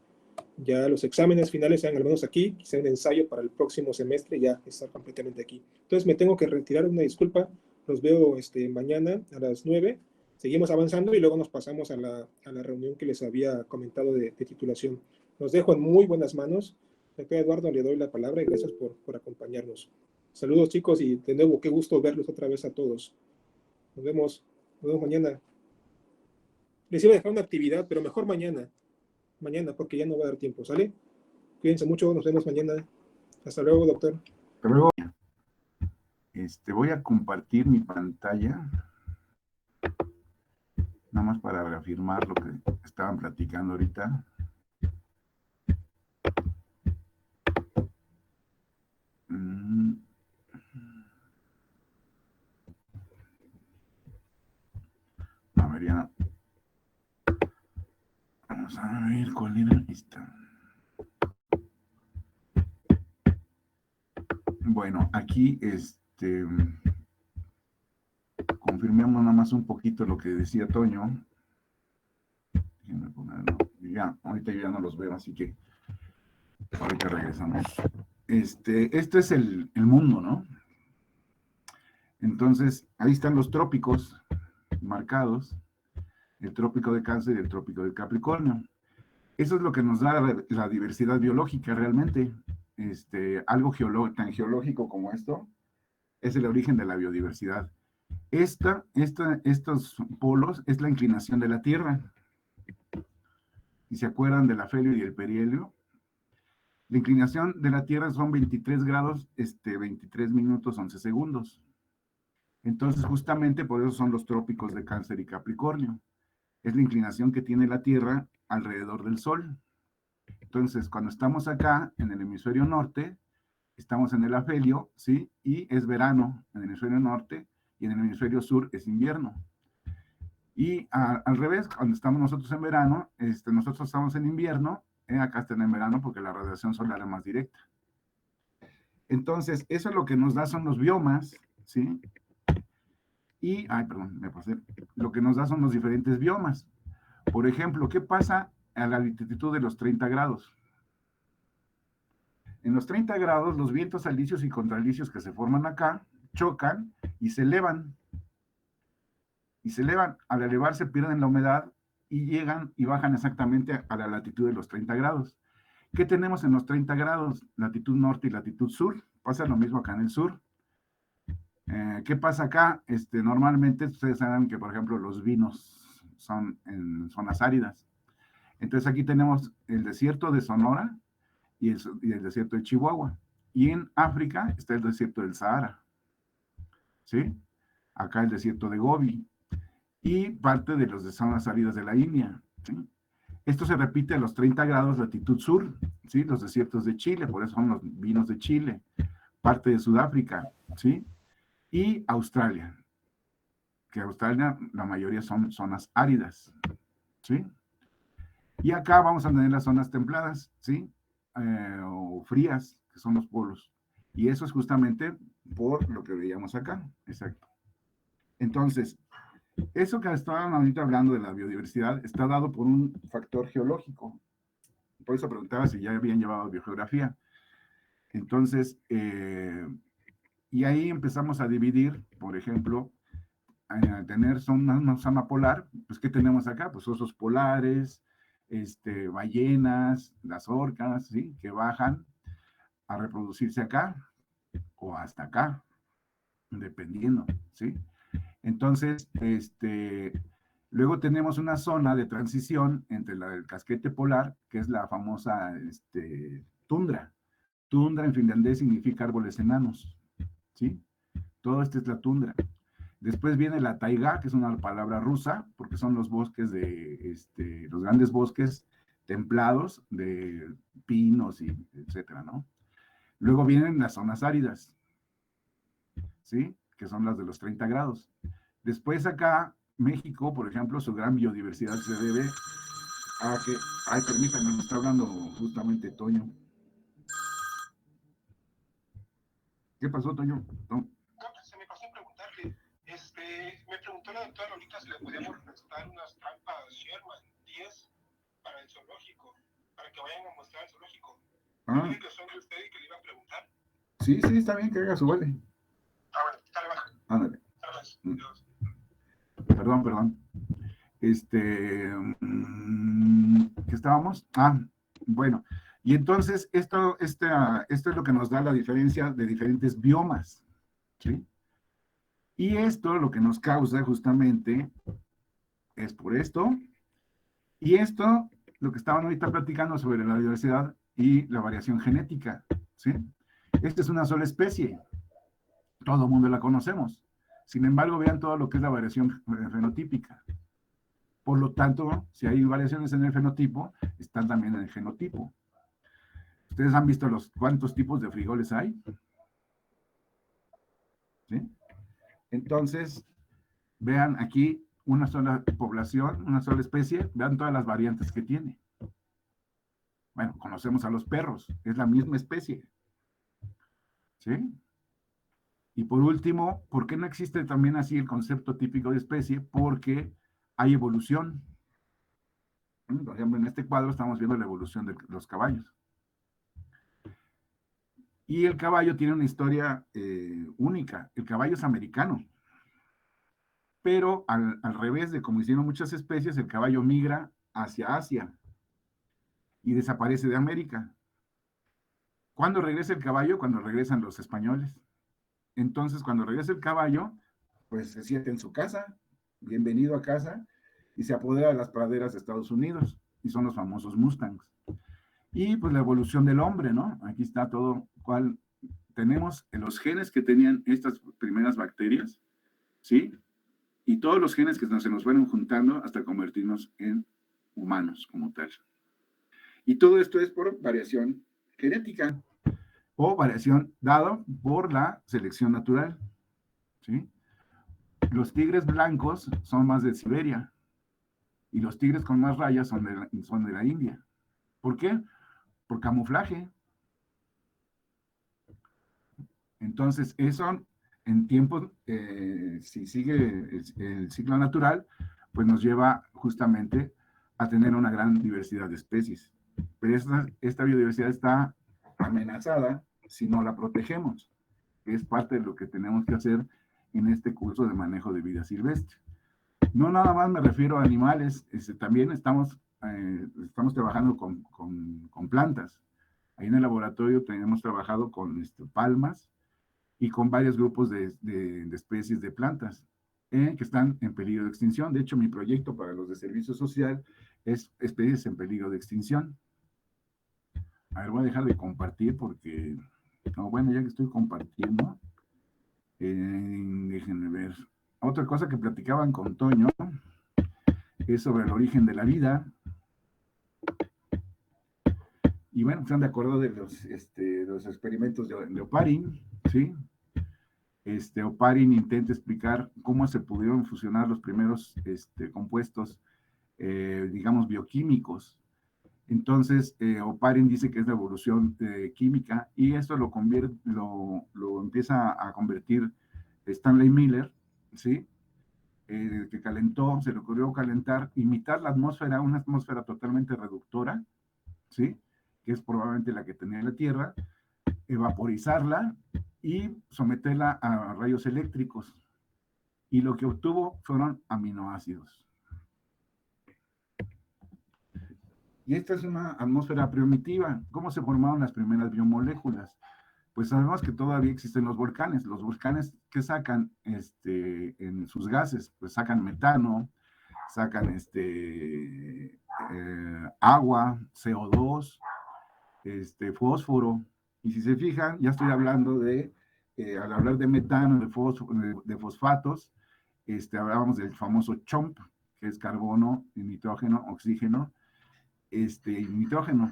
ya los exámenes finales sean al menos aquí, que sea un ensayo para el próximo semestre, ya estar completamente aquí. Entonces me tengo que retirar, una disculpa, los veo mañana a las 9, seguimos avanzando y luego nos pasamos a la reunión que les había comentado de titulación. Los dejo en muy buenas manos. Doctor Eduardo, le doy la palabra y gracias por acompañarnos. Saludos, chicos, y de nuevo, qué gusto verlos otra vez a todos. Nos vemos mañana. Les iba a dejar una actividad, pero mejor mañana, porque ya no va a dar tiempo, ¿sale? Cuídense mucho, nos vemos mañana. Hasta luego, doctor. Hasta luego. Voy a compartir mi pantalla, nada más para reafirmar lo que estaban platicando ahorita. A ver, ya. Vamos a ver cuál era esta. Bueno, aquí confirmemos nada más un poquito lo que decía Toño. Déjenme ponerlo. Ahorita yo ya no los veo, así que ahorita regresamos. Este es el mundo, ¿no? Entonces, ahí están los trópicos marcados, el trópico de Cáncer y el trópico de Capricornio. Eso es lo que nos da la diversidad biológica realmente. algo tan geológico como esto, es el origen de la biodiversidad. Estos polos es la inclinación de la Tierra. Si se acuerdan del afelio y el perihelio, la inclinación de la Tierra son 23 grados, 23 minutos, 11 segundos. Entonces, justamente por eso son los trópicos de Cáncer y Capricornio. Es la inclinación que tiene la Tierra alrededor del Sol. Entonces, cuando estamos acá, en el hemisferio norte, estamos en el afelio, ¿sí? Y es verano en el hemisferio norte, y en el hemisferio sur es invierno. Y al revés, cuando estamos nosotros en verano, nosotros estamos en invierno, acá están en verano porque la radiación solar es más directa. Entonces, eso es lo que nos da son los biomas, ¿sí? Y, perdón, me pasé. Lo que nos da son los diferentes biomas. Por ejemplo, ¿qué pasa a la latitud de los 30 grados? En los 30 grados, los vientos alisios y contralisios que se forman acá chocan y se elevan. Y se elevan. Al elevarse pierden la humedad y llegan y bajan exactamente a la latitud de los 30 grados. ¿Qué tenemos en los 30 grados? Latitud norte y latitud sur. Pasa lo mismo acá en el sur. ¿Qué pasa acá? Normalmente ustedes saben que, por ejemplo, los vinos son en zonas áridas. Entonces aquí tenemos el desierto de Sonora y el desierto de Chihuahua. Y en África está el desierto del Sahara. ¿Sí? Acá el desierto de Gobi. Y parte de las zonas áridas de la India. ¿Sí? Esto se repite a los 30 grados latitud sur. ¿Sí? Los desiertos de Chile, por eso son los vinos de Chile. Parte de Sudáfrica. ¿Sí? Y Australia, que Australia la mayoría son zonas áridas, ¿sí? Y acá vamos a tener las zonas templadas, ¿sí? O frías, que son los polos. Y eso es justamente por lo que veíamos acá, exacto. Entonces, eso que estaban ahorita hablando de la biodiversidad está dado por un factor geológico. Por eso preguntaba si ya habían llevado biogeografía. Entonces, y ahí empezamos a dividir, por ejemplo, a tener una zona polar, pues ¿qué tenemos acá? Pues osos polares, ballenas, las orcas, ¿sí? Que bajan a reproducirse acá o hasta acá, dependiendo, ¿sí? Entonces, luego tenemos una zona de transición entre el casquete polar, que es la famosa tundra. Tundra en finlandés significa árboles enanos. ¿Sí? Todo esto es la tundra. Después viene la taiga, que es una palabra rusa, porque son los bosques los grandes bosques templados de pinos y etcétera, ¿no? Luego vienen las zonas áridas, ¿sí? Que son las de los 30 grados. Después acá, México, por ejemplo, su gran biodiversidad se debe a que, permítanme, me está hablando justamente Toño. ¿Qué pasó, Toño? No, se me pasó a preguntarle. Me preguntó la doctora Lolita si le podíamos prestar unas trampas Sherman 10 para el zoológico, para que vayan a mostrar el zoológico. ¿Tiene que son de usted y que le iba a preguntar? Sí, está bien que haga su vale. Bueno, dale baja. Ándale. Perdón. ¿Qué estábamos? Bueno. Y entonces, esto es lo que nos da la diferencia de diferentes biomas, ¿sí? Y esto lo que nos causa justamente es por esto, y esto, lo que estaban ahorita platicando sobre la diversidad y la variación genética, ¿sí? Esta es una sola especie, todo el mundo la conocemos. Sin embargo, vean todo lo que es la variación fenotípica. Por lo tanto, si hay variaciones en el fenotipo, están también en el genotipo. ¿Ustedes han visto cuántos tipos de frijoles hay? ¿Sí? Entonces, vean aquí una sola población, una sola especie, vean todas las variantes que tiene. Bueno, conocemos a los perros, es la misma especie. ¿Sí? Y por último, ¿por qué no existe también así el concepto típico de especie? Porque hay evolución. Por ejemplo, en este cuadro estamos viendo la evolución de los caballos. Y el caballo tiene una historia única. El caballo es americano. Pero al revés de como hicieron muchas especies, el caballo migra hacia Asia y desaparece de América. ¿Cuándo regresa el caballo? Cuando regresan los españoles. Entonces, cuando regresa el caballo, pues se siente en su casa, bienvenido a casa, y se apodera de las praderas de Estados Unidos, y son los famosos Mustangs. Y pues la evolución del hombre, ¿no? Aquí está todo, cual tenemos los genes que tenían estas primeras bacterias, ¿sí? Y todos los genes que se nos fueron juntando hasta convertirnos en humanos como tal. Y todo esto es por variación genética o variación dada por la selección natural, ¿sí? Los tigres blancos son más de Siberia y los tigres con más rayas son de la India. ¿Por qué? Por camuflaje. Entonces, eso en tiempos, si sigue el ciclo natural, pues nos lleva justamente a tener una gran diversidad de especies. Pero esta biodiversidad está amenazada si no la protegemos, que es parte de lo que tenemos que hacer en este curso de manejo de vida silvestre. No nada más me refiero a animales, también estamos trabajando con plantas. Ahí en el laboratorio hemos trabajado con palmas y con varios grupos de especies de plantas que están en peligro de extinción. De hecho, mi proyecto para los de servicio social es especies en peligro de extinción. A ver, voy a dejar de compartir porque, bueno, ya que estoy compartiendo, déjenme ver. Otra cosa que platicaban con Toño es sobre el origen de la vida. Y bueno, están de acuerdo de los experimentos de Oparin, ¿sí? Oparin intenta explicar cómo se pudieron fusionar los primeros compuestos, digamos, bioquímicos. Entonces, Oparin dice que es la evolución química y esto lo empieza a convertir Stanley Miller, ¿sí? Que se le ocurrió calentar, imitar la atmósfera, una atmósfera totalmente reductora, ¿sí? Que es probablemente la que tenía la Tierra, evaporizarla y someterla a rayos eléctricos. Y lo que obtuvo fueron aminoácidos. Y esta es una atmósfera primitiva. ¿Cómo se formaron las primeras biomoléculas? Pues sabemos que todavía existen los volcanes. Los volcanes, ¿qué sacan en sus gases? Pues sacan metano, sacan agua, CO2, fósforo. Y si se fijan, ya estoy hablando al hablar de metano, de fosfatos, hablábamos del famoso CHOMP, que es carbono, nitrógeno, oxígeno, y nitrógeno,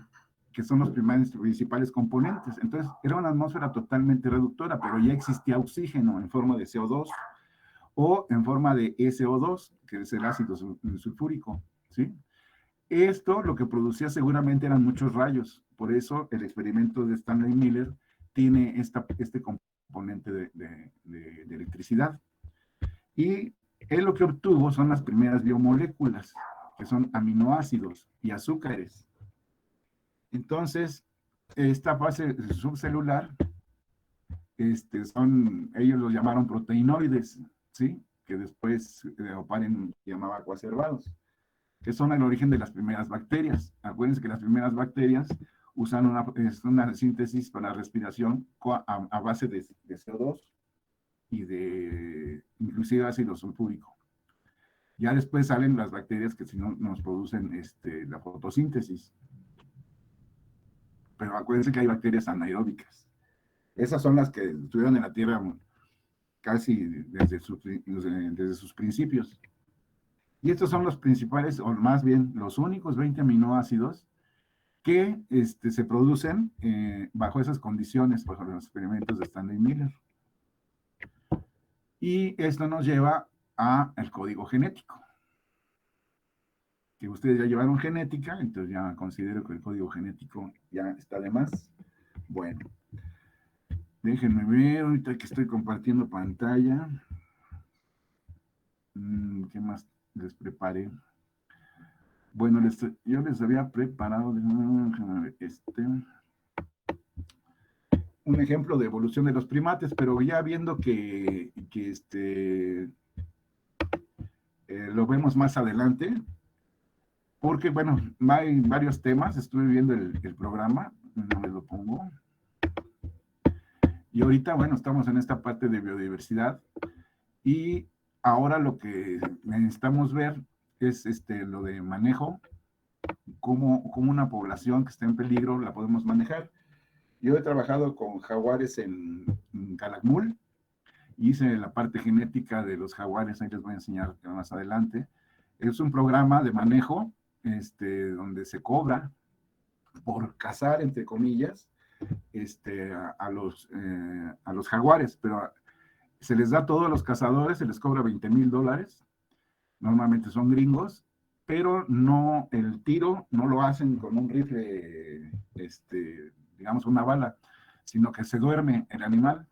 que son los principales componentes. Entonces, era una atmósfera totalmente reductora, pero ya existía oxígeno en forma de CO2 o en forma de SO2, que es el ácido sulfúrico, ¿sí? Esto lo que producía seguramente eran muchos rayos. Por eso el experimento de Stanley Miller tiene este componente de electricidad. Y él lo que obtuvo son las primeras biomoléculas, que son aminoácidos y azúcares. Entonces, esta fase subcelular, ellos los llamaron proteinoides, ¿sí? Que después Oparin llamaba coacervados, que son el origen de las primeras bacterias. Acuérdense que las primeras bacterias usan una síntesis para la respiración a base de CO2 y de inclusive ácido sulfúrico. Ya después salen las bacterias que si no nos producen la fotosíntesis. Pero acuérdense que hay bacterias anaeróbicas. Esas son las que estuvieron en la Tierra casi desde sus principios. Y estos son los principales, o más bien los únicos 20 aminoácidos que se producen bajo esas condiciones, bajo los experimentos de Stanley Miller. Y esto nos lleva al código genético. Que ustedes ya llevaron genética, entonces ya considero que el código genético ya está de más. Bueno, déjenme ver, ahorita que estoy compartiendo pantalla. ¿Qué más les preparé? Bueno, yo les había preparado un ejemplo de evolución de los primates, pero ya viendo que lo vemos más adelante, porque, bueno, hay varios temas. Estuve viendo el programa, no les lo pongo. Y ahorita, bueno, estamos en esta parte de biodiversidad y ahora lo que necesitamos ver es lo de manejo, cómo una población que está en peligro la podemos manejar. Yo he trabajado con jaguares en Calakmul, hice la parte genética de los jaguares, ahí les voy a enseñar más adelante. Es un programa de manejo donde se cobra por cazar, entre comillas, a los jaguares, pero se les da todo a los cazadores, se les cobra $20,000, normalmente son gringos, pero no, el tiro no lo hacen con un rifle, digamos una bala, sino que se duerme el animal.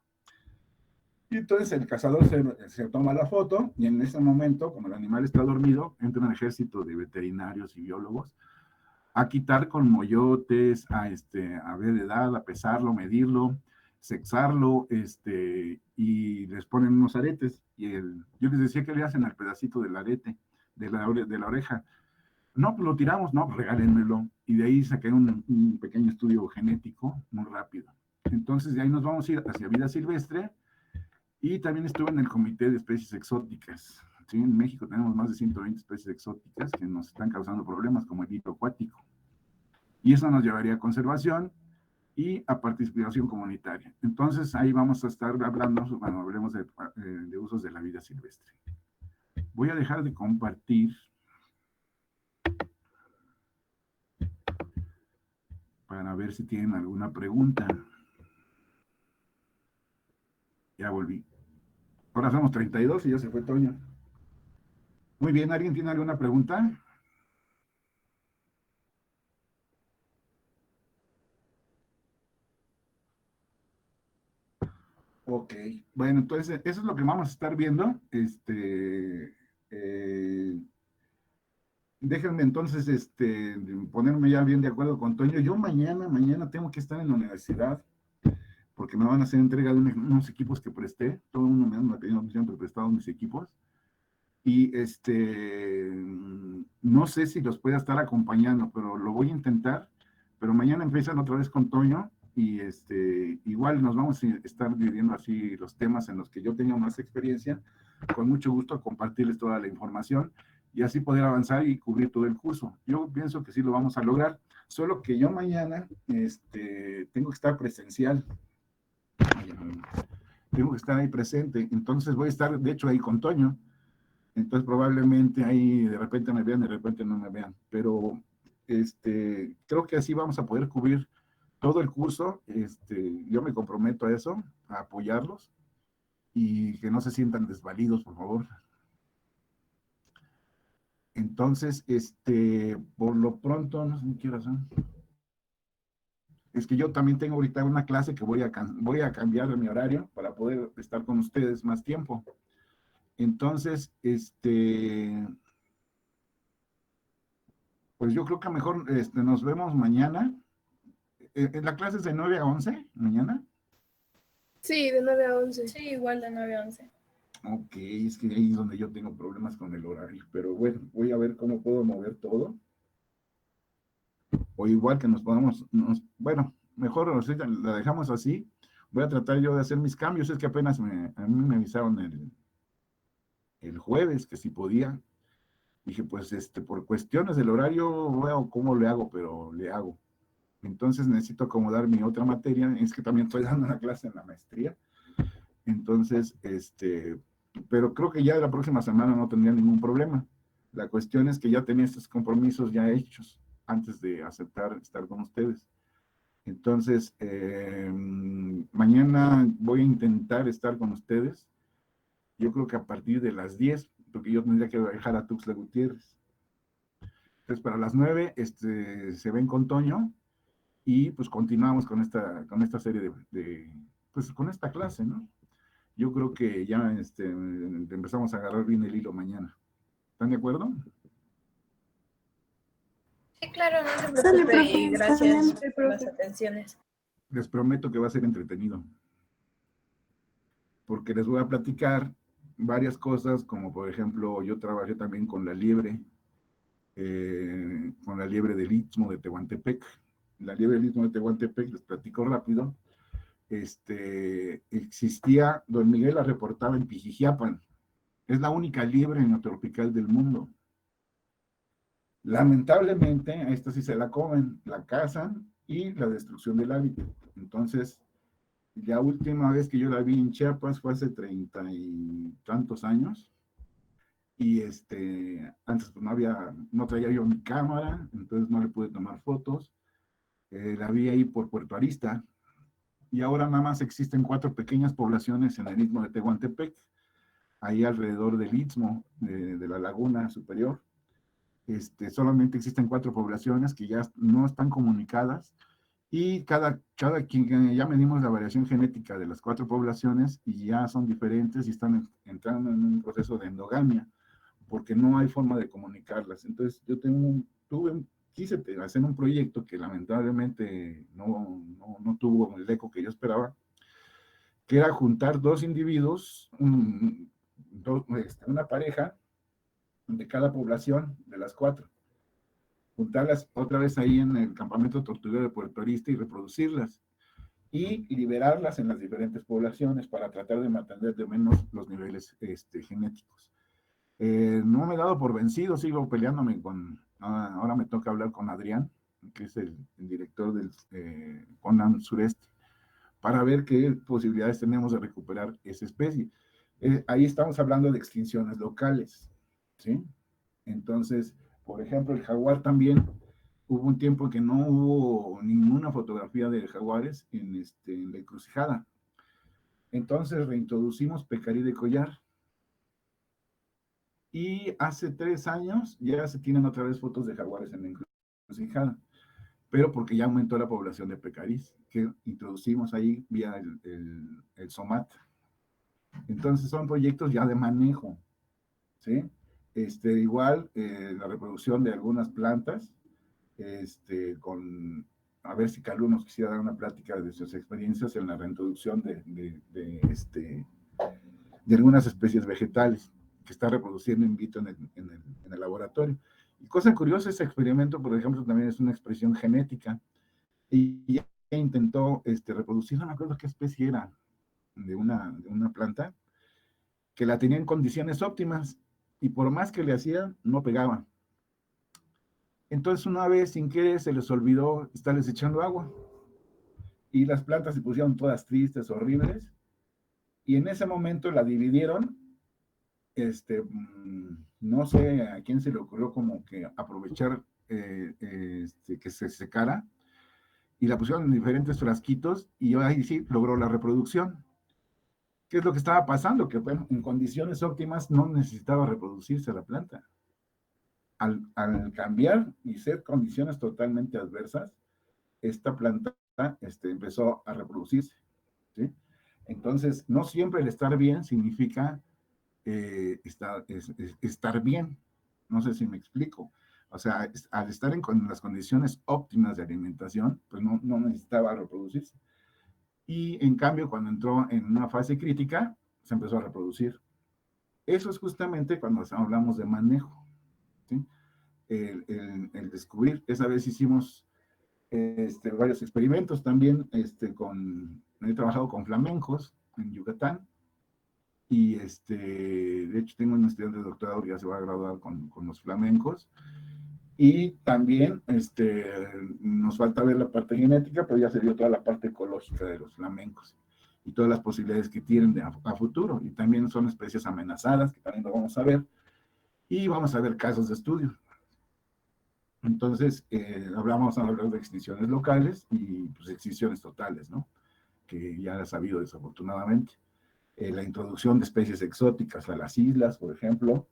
Y entonces el cazador se toma la foto y en ese momento, como el animal está dormido, entra un ejército de veterinarios y biólogos a quitar con moyotes, a ver edad, a pesarlo, medirlo, sexarlo, y les ponen unos aretes. Y yo les decía que le hacen al pedacito del arete, de la oreja. No, pues lo tiramos, no, pues regálenmelo. Y de ahí saqué un pequeño estudio genético muy rápido. Entonces de ahí nos vamos a ir hacia vida silvestre. Y también estuve en el Comité de Especies Exóticas. ¿Sí? En México tenemos más de 120 especies exóticas que nos están causando problemas, como el hilo acuático. Y eso nos llevaría a conservación y a participación comunitaria. Entonces, ahí vamos a estar hablando, cuando hablemos de usos de la vida silvestre. Voy a dejar de compartir para ver si tienen alguna pregunta. Ya volví. Ahora somos 32 y ya se fue Toño. Muy bien, ¿alguien tiene alguna pregunta? Ok, bueno, entonces eso es lo que vamos a estar viendo. Déjenme entonces ponerme ya bien de acuerdo con Toño. Yo mañana tengo que estar en la universidad porque me van a hacer entrega de unos equipos que presté. Todo el mundo me ha pedido siempre prestado mis equipos. Y no sé si los pueda estar acompañando, pero lo voy a intentar. Pero mañana empiezan otra vez con Toño y igual nos vamos a estar dividiendo así los temas en los que yo tenga más experiencia. Con mucho gusto compartirles toda la información y así poder avanzar y cubrir todo el curso. Yo pienso que sí lo vamos a lograr, solo que yo mañana tengo que estar presencial. Tengo que estar ahí presente, entonces voy a estar, de hecho, ahí con Toño. Entonces probablemente ahí de repente me vean, de repente no me vean, pero creo que así vamos a poder cubrir todo el curso. Yo me comprometo a eso, a apoyarlos y que no se sientan desvalidos, por favor. Entonces, por lo pronto, no sé ni qué razón. Es que yo también tengo ahorita una clase que voy a cambiar mi horario para poder estar con ustedes más tiempo. Entonces, pues yo creo que mejor nos vemos mañana. ¿La clase es de 9 a 11 mañana? Sí, de 9 a 11. Sí, igual de 9 a 11. Ok, es que ahí es donde yo tengo problemas con el horario, pero bueno, voy a ver cómo puedo mover todo. O igual que nos podamos, bueno, mejor la dejamos así. Voy a tratar yo de hacer mis cambios, es que apenas a mí me avisaron el jueves que si podía. Dije, pues por cuestiones del horario, veo cómo le hago, pero le hago. Entonces necesito acomodar mi otra materia, es que también estoy dando una clase en la maestría. Entonces, pero creo que ya la próxima semana no tendría ningún problema. La cuestión es que ya tenía estos compromisos ya hechos antes de aceptar estar con ustedes. Entonces, mañana voy a intentar estar con ustedes. Yo creo que a partir de las 10, porque yo tendría que dejar a Tuxtla Gutiérrez. Entonces, para las 9 se ven con Toño y pues continuamos con esta serie pues con esta clase, ¿no? Yo creo que ya empezamos a agarrar bien el hilo mañana. ¿Están de acuerdo? Sí, claro, no se preocupe y gracias por las atenciones. Les prometo que va a ser entretenido. Porque les voy a platicar varias cosas, como por ejemplo, yo trabajé también con la liebre del Istmo de Tehuantepec. La liebre del Istmo de Tehuantepec, les platico rápido, existía, Don Miguel la reportaba en Pijijiapan. Es la única liebre neotropical del mundo. Lamentablemente, a esta sí se la comen, la cazan y la destrucción del hábitat. Entonces, la última vez que yo la vi en Chiapas fue hace 30 y tantos años. Y antes pues no traía yo mi cámara, entonces no le pude tomar fotos. La vi ahí por Puerto Arista. Y ahora nada más existen 4 pequeñas poblaciones en el istmo de Tehuantepec, ahí alrededor del istmo de la laguna superior. Solamente existen 4 poblaciones que ya no están comunicadas, y cada quien, ya medimos la variación genética de las 4 poblaciones y ya son diferentes y están entrando en un proceso de endogamia, porque no hay forma de comunicarlas. Entonces yo quise hacer un proyecto que lamentablemente no tuvo el eco que yo esperaba, que era juntar 2 individuos, una pareja de cada población de las 4, juntarlas otra vez ahí en el campamento tortuguero de Puerto Arista y reproducirlas, y liberarlas en las diferentes poblaciones para tratar de mantener de menos los niveles genéticos. No me he dado por vencido, sigo peleándome ahora me toca hablar con Adrián, que es el director del CONAM Sureste, para ver qué posibilidades tenemos de recuperar esa especie. Ahí estamos hablando de extinciones locales, ¿sí? Entonces, por ejemplo, el jaguar también, hubo un tiempo en que no hubo ninguna fotografía de jaguares en la encrucijada. Entonces reintroducimos pecarí de collar. Y hace 3 años ya se tienen otra vez fotos de jaguares en la encrucijada, pero porque ya aumentó la población de pecarís, que introducimos ahí vía el SOMAT. Entonces son proyectos ya de manejo, ¿sí? Igual la reproducción de algunas plantas, a ver si Carlos nos quisiera dar una plática de sus experiencias en la reintroducción de algunas especies vegetales que está reproduciendo in vitro en el laboratorio. Y cosa curiosa, ese experimento, por ejemplo, también es una expresión genética, y intentó reproducir, no me acuerdo qué especie era, de una planta, que la tenía en condiciones óptimas, y por más que le hacían, no pegaba. Entonces una vez, sin querer, se les olvidó estarles echando agua, y las plantas se pusieron todas tristes, horribles, y en ese momento la dividieron. No sé a quién se le ocurrió como que aprovechar que se secara, y la pusieron en diferentes frasquitos, y ahí sí logró la reproducción. ¿Qué es lo que estaba pasando? Que bueno, en condiciones óptimas no necesitaba reproducirse la planta. Al cambiar y ser condiciones totalmente adversas, esta planta empezó a reproducirse, ¿sí? Entonces, no siempre el estar bien significa estar bien. No sé si me explico. O sea, al estar en las condiciones óptimas de alimentación, pues no necesitaba reproducirse. Y en cambio, cuando entró en una fase crítica, se empezó a reproducir. Eso es justamente cuando hablamos de manejo, ¿sí? El descubrir. Esa vez hicimos varios experimentos también, he trabajado con flamencos en Yucatán, y de hecho tengo un estudiante de doctorado que ya se va a graduar con los flamencos, y también nos falta ver la parte genética, pero ya se dio toda la parte ecológica de los flamencos y todas las posibilidades que tienen a futuro, y también son especies amenazadas, que también lo vamos a ver, y vamos a ver casos de estudio. Entonces, vamos a hablar de extinciones locales y pues extinciones totales, ¿no? Que ya ha sabido desafortunadamente. La introducción de especies exóticas a las islas, por ejemplo.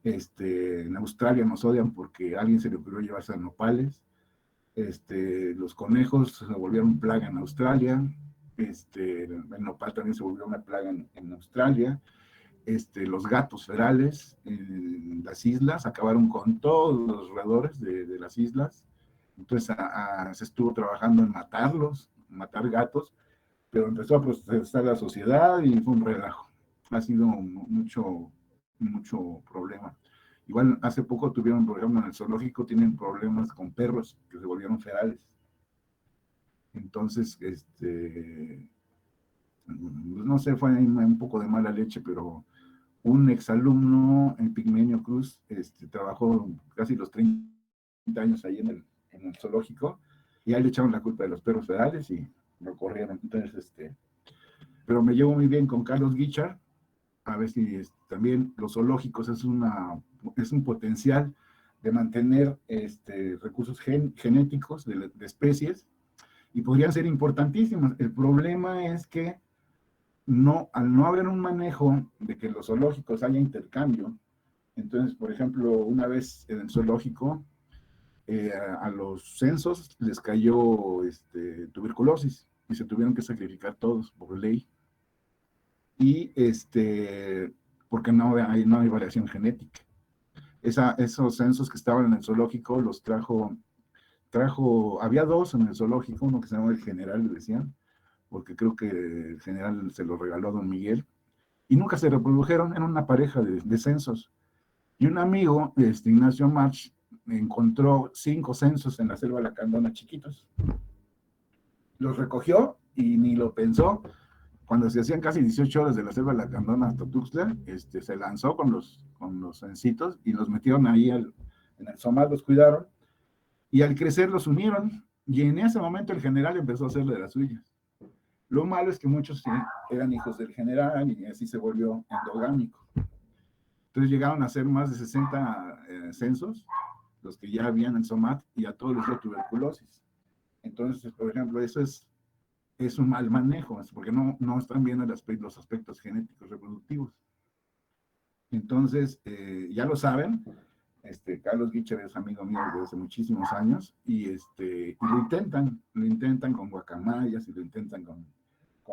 En Australia nos odian porque a alguien se le ocurrió llevarse a nopales. Los conejos se volvieron plaga en Australia. El nopal también se volvió una plaga en Australia. Los gatos ferales en las islas acabaron con todos los roedores de las islas. Entonces se estuvo trabajando en matar gatos, pero empezó a protestar la sociedad y fue un relajo. Ha sido mucho problema. Igual hace poco tuvieron, por ejemplo, en el zoológico tienen problemas con perros que se volvieron ferales. Entonces, no sé, fue un poco de mala leche, pero un exalumno, el Pigmenio Cruz, trabajó casi los 30 años ahí en el zoológico, y ahí le echaron la culpa de los perros federales y lo corrieron. Entonces, pero me llevo muy bien con Carlos Guichard, a ver si también los zoológicos es un potencial de mantener recursos genéticos de especies, y podrían ser importantísimos. El problema es que al no haber un manejo de que los zoológicos haya intercambio, entonces, por ejemplo, una vez en el zoológico, a los censos les cayó tuberculosis y se tuvieron que sacrificar todos por ley. Y porque no hay variación genética. Esos censos que estaban en el zoológico los trajo, había dos en el zoológico, uno que se llamaba el General, le decían, porque creo que el General se lo regaló a don Miguel, y nunca se reprodujeron, eran una pareja de censos. Y un amigo, Ignacio March, encontró 5 censos en la selva lacandona chiquitos. Los recogió y ni lo pensó. Cuando se hacían casi 18 horas de la selva lacandona hasta Tuxtla, se lanzó con los cencitos y los metieron ahí en el SOMAT, los cuidaron, y al crecer los unieron, y en ese momento el general empezó a hacerle de las suyas. Lo malo es que muchos sí eran hijos del general y así se volvió endogámico. Entonces llegaron a ser más de 60 censos, los que ya habían en SOMAT, y a todos les dio tuberculosis. Entonces, por ejemplo, eso es un mal manejo, porque no están viendo los aspectos genéticos reproductivos. Entonces, ya lo saben, Carlos Guichard es amigo mío desde hace muchísimos años, y lo intentan con guacamayas, y lo intentan con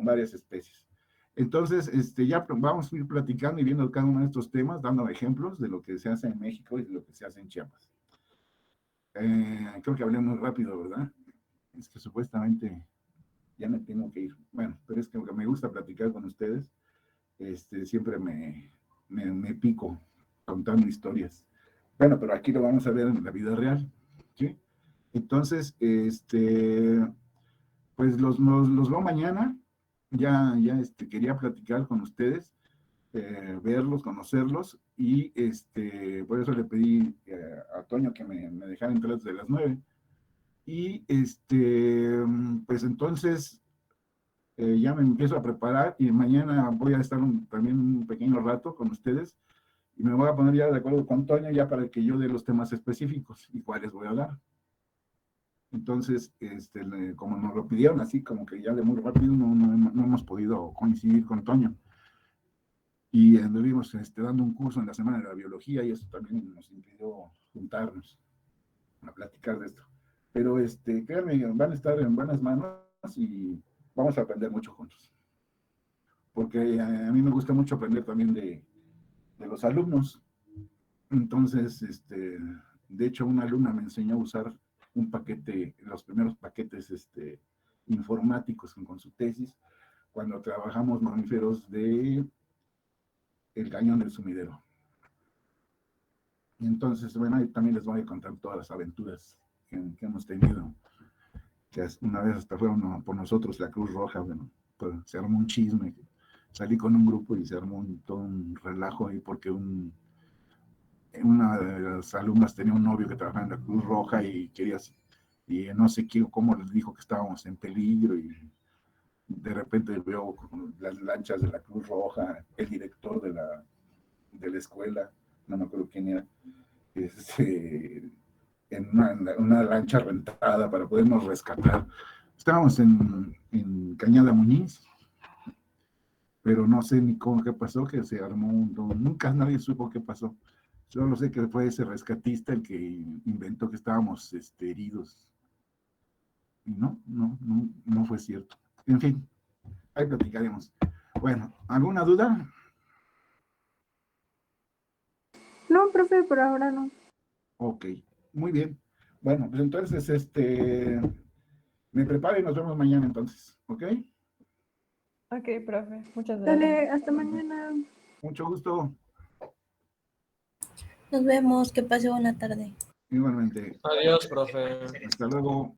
varias especies. Entonces, ya vamos a ir platicando y viendo cada uno de estos temas, dando ejemplos de lo que se hace en México y de lo que se hace en Chiapas. Creo que hablé muy rápido, ¿verdad? Es que supuestamente ya me tengo que ir. Bueno, pero es que me gusta platicar con ustedes. Siempre me pico contando historias. Bueno, pero aquí lo vamos a ver en la vida real, ¿sí? Entonces, pues los veo mañana. Ya quería platicar con ustedes, verlos, conocerlos, y por eso le pedí a Toño que me dejara entrar desde las 9. Y pues entonces ya me empiezo a preparar, y mañana voy a estar también un pequeño rato con ustedes, y me voy a poner ya de acuerdo con Toño ya para que yo dé los temas específicos y cuáles voy a hablar. Entonces, como nos lo pidieron así, como que ya de muy rápido, no hemos podido coincidir con Toño. Y anduvimos dando un curso en la Semana de la Biología, y eso también nos impidió juntarnos a platicar de esto. Pero créanme, van a estar en buenas manos y vamos a aprender mucho juntos. Porque a mí me gusta mucho aprender también de los alumnos. Entonces, de hecho, una alumna me enseñó a usar un paquete, los primeros paquetes informáticos con su tesis, cuando trabajamos mamíferos de el cañón del sumidero. Y entonces, bueno, ahí también les voy a contar todas las aventuras que hemos tenido, que una vez hasta fueron por nosotros la Cruz Roja. Bueno, pues se armó un chisme, salí con un grupo y se armó todo un relajo ahí, porque una de las alumnas tenía un novio que trabajaba en la Cruz Roja y no sé cómo les dijo que estábamos en peligro, y de repente veo las lanchas de la Cruz Roja, el director de la escuela, no me acuerdo quién era, en una lancha rentada para podernos rescatar. Estábamos en Cañada Muñiz, pero no sé ni qué pasó, que se armó nunca nadie supo qué pasó. Solo sé que fue ese rescatista el que inventó que estábamos heridos. Y no fue cierto. En fin, ahí platicaremos. Bueno, ¿alguna duda? No, profe, por ahora no. Ok, muy bien. Bueno, pues entonces, me preparo y nos vemos mañana entonces, ¿ok? Ok, profe, muchas gracias. Dale, hasta mañana. Mucho gusto. Nos vemos, que pase buena tarde. Igualmente. Adiós, profe. Hasta luego.